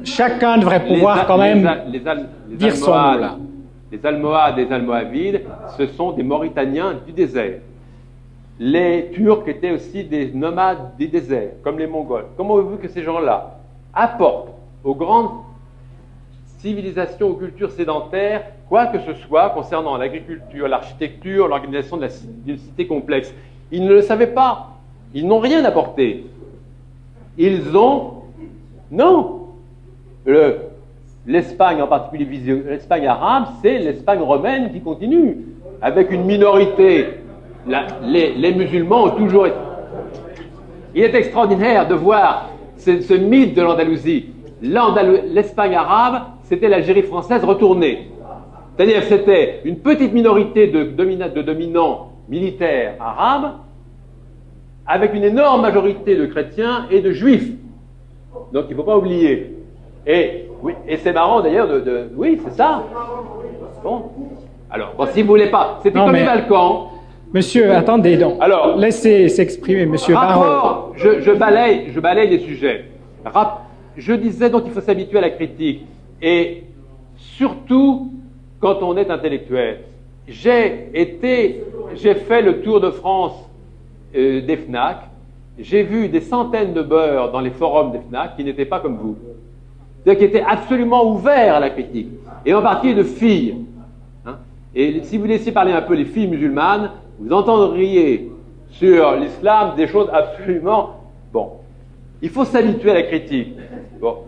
Chacun devrait pouvoir quand même dire son mot, là. Les Almohades et les Almohavides, ce sont des Mauritaniens du désert. Les Turcs étaient aussi des nomades des déserts, comme les Mongols. Comment voulez-vous que ces gens-là apportent aux grandes civilisations, aux cultures sédentaires, quoi que ce soit concernant l'agriculture, l'architecture, l'organisation d'une cité complexe? Ils ne le savaient pas. Ils n'ont rien apporté. Ils ont... Non. L'Espagne, en particulier l'Espagne arabe, c'est l'Espagne romaine qui continue, avec une minorité. Les musulmans ont toujours été... Il est extraordinaire de voir ce mythe de l'Andalousie. L'Espagne arabe, c'était l'Algérie française retournée. C'est-à-dire que c'était une petite minorité de dominants militaires arabes, avec une énorme majorité de chrétiens et de juifs. Donc il ne faut pas oublier. Et c'est marrant d'ailleurs oui, c'est ça. Bon. Alors, si vous voulez pas, c'était comme les Balkans. Monsieur, attendez donc. Alors, laissez s'exprimer, monsieur Barrault. Je balaye les sujets. Je disais donc qu'il faut s'habituer à la critique. Et surtout, quand on est intellectuel. J'ai fait le tour de France des FNAC. J'ai vu des centaines de beurs dans les forums des FNAC qui n'étaient pas comme vous. C'est-à-dire qui étaient absolument ouverts à la critique. Et en particulier de filles. Et si vous laissiez parler un peu les filles musulmanes, vous entendriez sur l'islam des choses absolument... Bon, il faut s'habituer à la critique. Bon,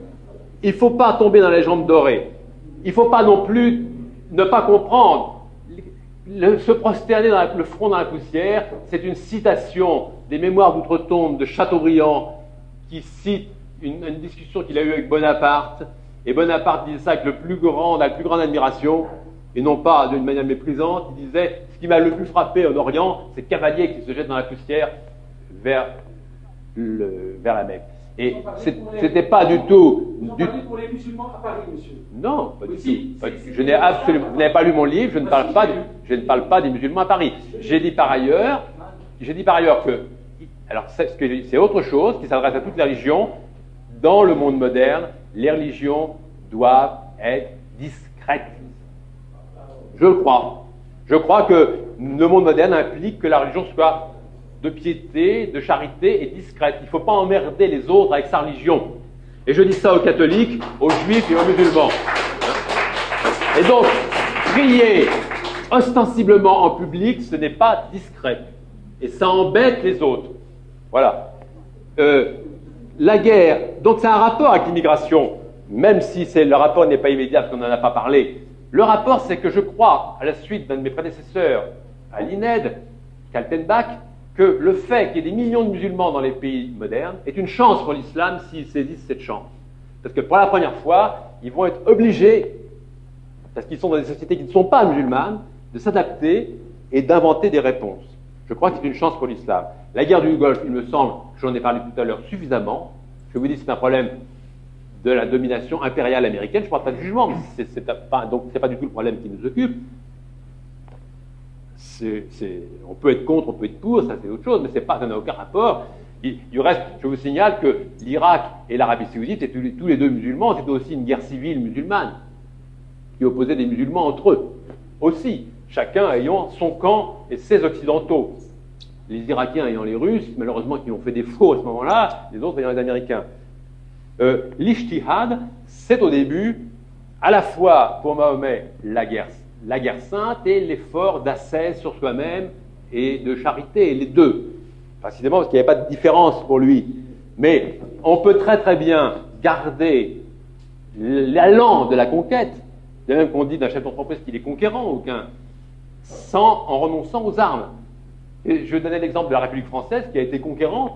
il ne faut pas tomber dans les jambes dorées. Il ne faut pas non plus ne pas comprendre. Se prosterner le front dans la poussière, c'est une citation des Mémoires d'outre-tombe de Chateaubriand qui cite une discussion qu'il a eue avec Bonaparte. Et Bonaparte disait ça avec la plus grande admiration. Et non pas d'une manière méprisante, il disait « Ce qui m'a le plus frappé en Orient, c'est cavalier qui se jette dans la poussière vers la Mecque. » Et c'était pas du tout... Vous en parlez pour les musulmans à Paris, monsieur? Non, pas du tout. Je n'ai absolument... Vous n'avez pas lu mon livre, je ne parle pas des musulmans à Paris. J'ai dit par ailleurs que... Alors, c'est autre chose qui s'adresse à toutes les religions. Dans le monde moderne, les religions doivent être discrètes. Je le crois. Je crois que le monde moderne implique que la religion soit de piété, de charité et discrète. Il ne faut pas emmerder les autres avec sa religion. Et je dis ça aux catholiques, aux juifs et aux musulmans. Et donc, prier ostensiblement en public, ce n'est pas discret. Et ça embête les autres. Voilà. La guerre, donc c'est un rapport avec l'immigration, même si le rapport n'est pas immédiat, parce qu'on n'en a pas parlé. Le rapport, c'est que je crois, à la suite d'un de mes prédécesseurs, à l'INED, Kaltenbach, que le fait qu'il y ait des millions de musulmans dans les pays modernes est une chance pour l'islam s'ils saisissent cette chance. Parce que pour la première fois, ils vont être obligés, parce qu'ils sont dans des sociétés qui ne sont pas musulmanes, de s'adapter et d'inventer des réponses. Je crois que c'est une chance pour l'islam. La guerre du Golfe, il me semble, j'en ai parlé tout à l'heure suffisamment, je vous dis c'est un problème de la domination impériale américaine, je ne parle pas de jugement, mais donc c'est pas du tout le problème qui nous occupe. On peut être contre, on peut être pour, ça c'est autre chose, mais ça n'a aucun rapport. Du reste, je vous signale que l'Irak et l'Arabie Saoudite étaient tous les deux musulmans, c'était aussi une guerre civile musulmane qui opposait des musulmans entre eux. Aussi, chacun ayant son camp et ses occidentaux. Les Irakiens ayant les Russes, malheureusement qui ont fait des faux à ce moment-là, les autres ayant les Américains. L'Ijtihad, c'est au début à la fois pour Mahomet la guerre sainte et l'effort d'ascèse sur soi-même et de charité, les deux. Précisément parce qu'il n'y avait pas de différence pour lui. Mais on peut très très bien garder l'allant de la conquête, de même qu'on dit d'un chef d'entreprise qu'il est conquérant ou en renonçant aux armes. Et je donnais l'exemple de la République française qui a été conquérante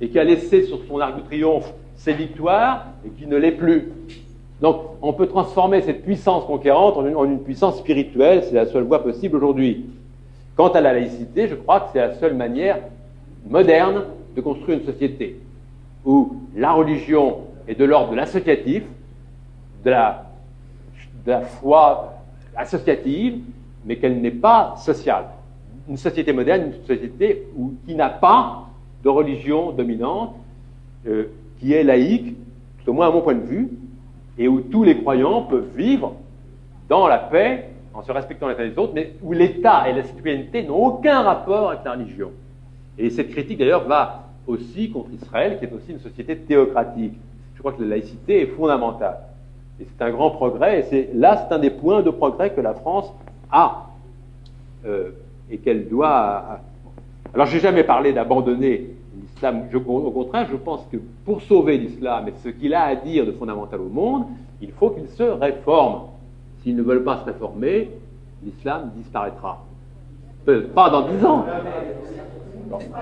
et qui a laissé sur son arc de triomphe ses victoires et qui ne l'est plus. Donc on peut transformer cette puissance conquérante en une puissance spirituelle, c'est la seule voie possible aujourd'hui. Quant à la laïcité, je crois que c'est la seule manière moderne de construire une société où la religion est de l'ordre de l'associatif, de la foi associative, mais qu'elle n'est pas sociale. Une société moderne, une société qui n'a pas de religion dominante, qui est laïque, tout au moins à mon point de vue, et où tous les croyants peuvent vivre dans la paix, en se respectant les uns les autres, mais où l'État et la citoyenneté n'ont aucun rapport avec la religion. Et cette critique d'ailleurs va aussi contre Israël, qui est aussi une société théocratique. Je crois que la laïcité est fondamentale. Et c'est un grand progrès, et c'est un des points de progrès que la France a, et qu'elle doit... Alors, je n'ai jamais parlé d'abandonner l'islam. Au contraire, je pense que pour sauver l'islam et ce qu'il a à dire de fondamental au monde, il faut qu'il se réforme. S'ils ne veulent pas se réformer, l'islam disparaîtra. Pas dans 10 ans.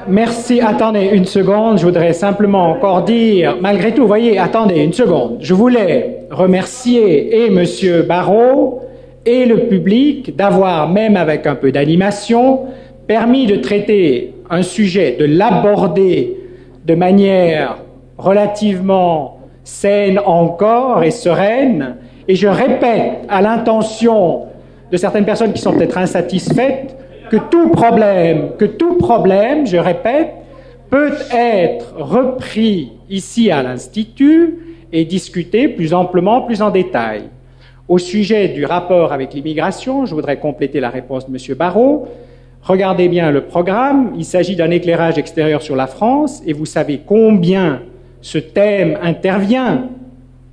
Merci. Attendez une seconde. Je voudrais simplement encore dire, malgré tout, voyez, attendez une seconde. Je voulais remercier et M. Barrot et le public d'avoir, même avec un peu d'animation, permis de traiter un sujet, de l'aborder de manière relativement saine encore et sereine. Et je répète à l'intention de certaines personnes qui sont peut-être insatisfaites que tout problème, je répète, peut être repris ici à l'Institut et discuté plus amplement, plus en détail. Au sujet du rapport avec l'immigration, je voudrais compléter la réponse de M. Barrot. Regardez bien le programme, il s'agit d'un éclairage extérieur sur la France, et vous savez combien ce thème intervient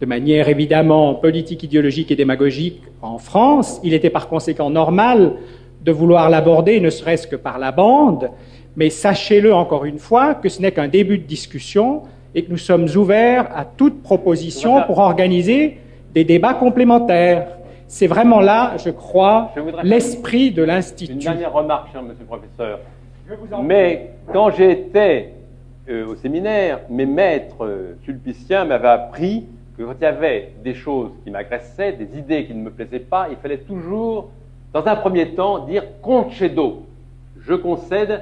de manière évidemment politique, idéologique et démagogique en France. Il était par conséquent normal de vouloir l'aborder, ne serait-ce que par la bande, mais sachez-le encore une fois que ce n'est qu'un début de discussion et que nous sommes ouverts à toute proposition pour organiser des débats complémentaires. C'est vraiment là, je crois, l'esprit de l'Institut. Une dernière remarque, cher monsieur le professeur. Mais quand j'étais au séminaire, mes maîtres sulpiciens m'avaient appris que quand il y avait des choses qui m'agressaient, des idées qui ne me plaisaient pas, il fallait toujours, dans un premier temps, dire concedo. Je concède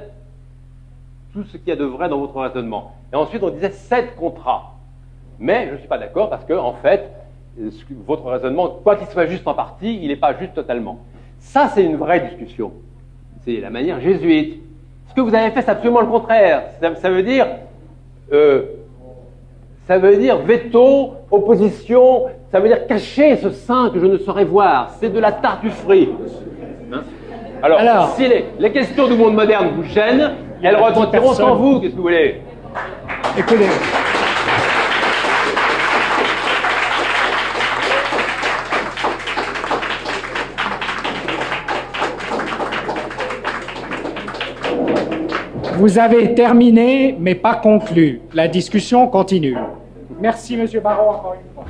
tout ce qu'il y a de vrai dans votre raisonnement. Et ensuite, on disait cède contra. Mais je ne suis pas d'accord parce que, en fait, votre raisonnement, quoi qu'il soit juste en partie, il n'est pas juste totalement. Ça, c'est une vraie discussion. C'est la manière jésuite. Ce que vous avez fait, c'est absolument le contraire. Ça veut dire veto, opposition, ça veut dire cacher ce sein que je ne saurais voir. C'est de la tartufferie. Hein? Alors, si les questions du monde moderne vous gênent, elles retentiront sans vous, qu'est-ce que vous voulez? Écoutez. Vous avez terminé, mais pas conclu. La discussion continue. Merci, M. Barrot, encore une fois.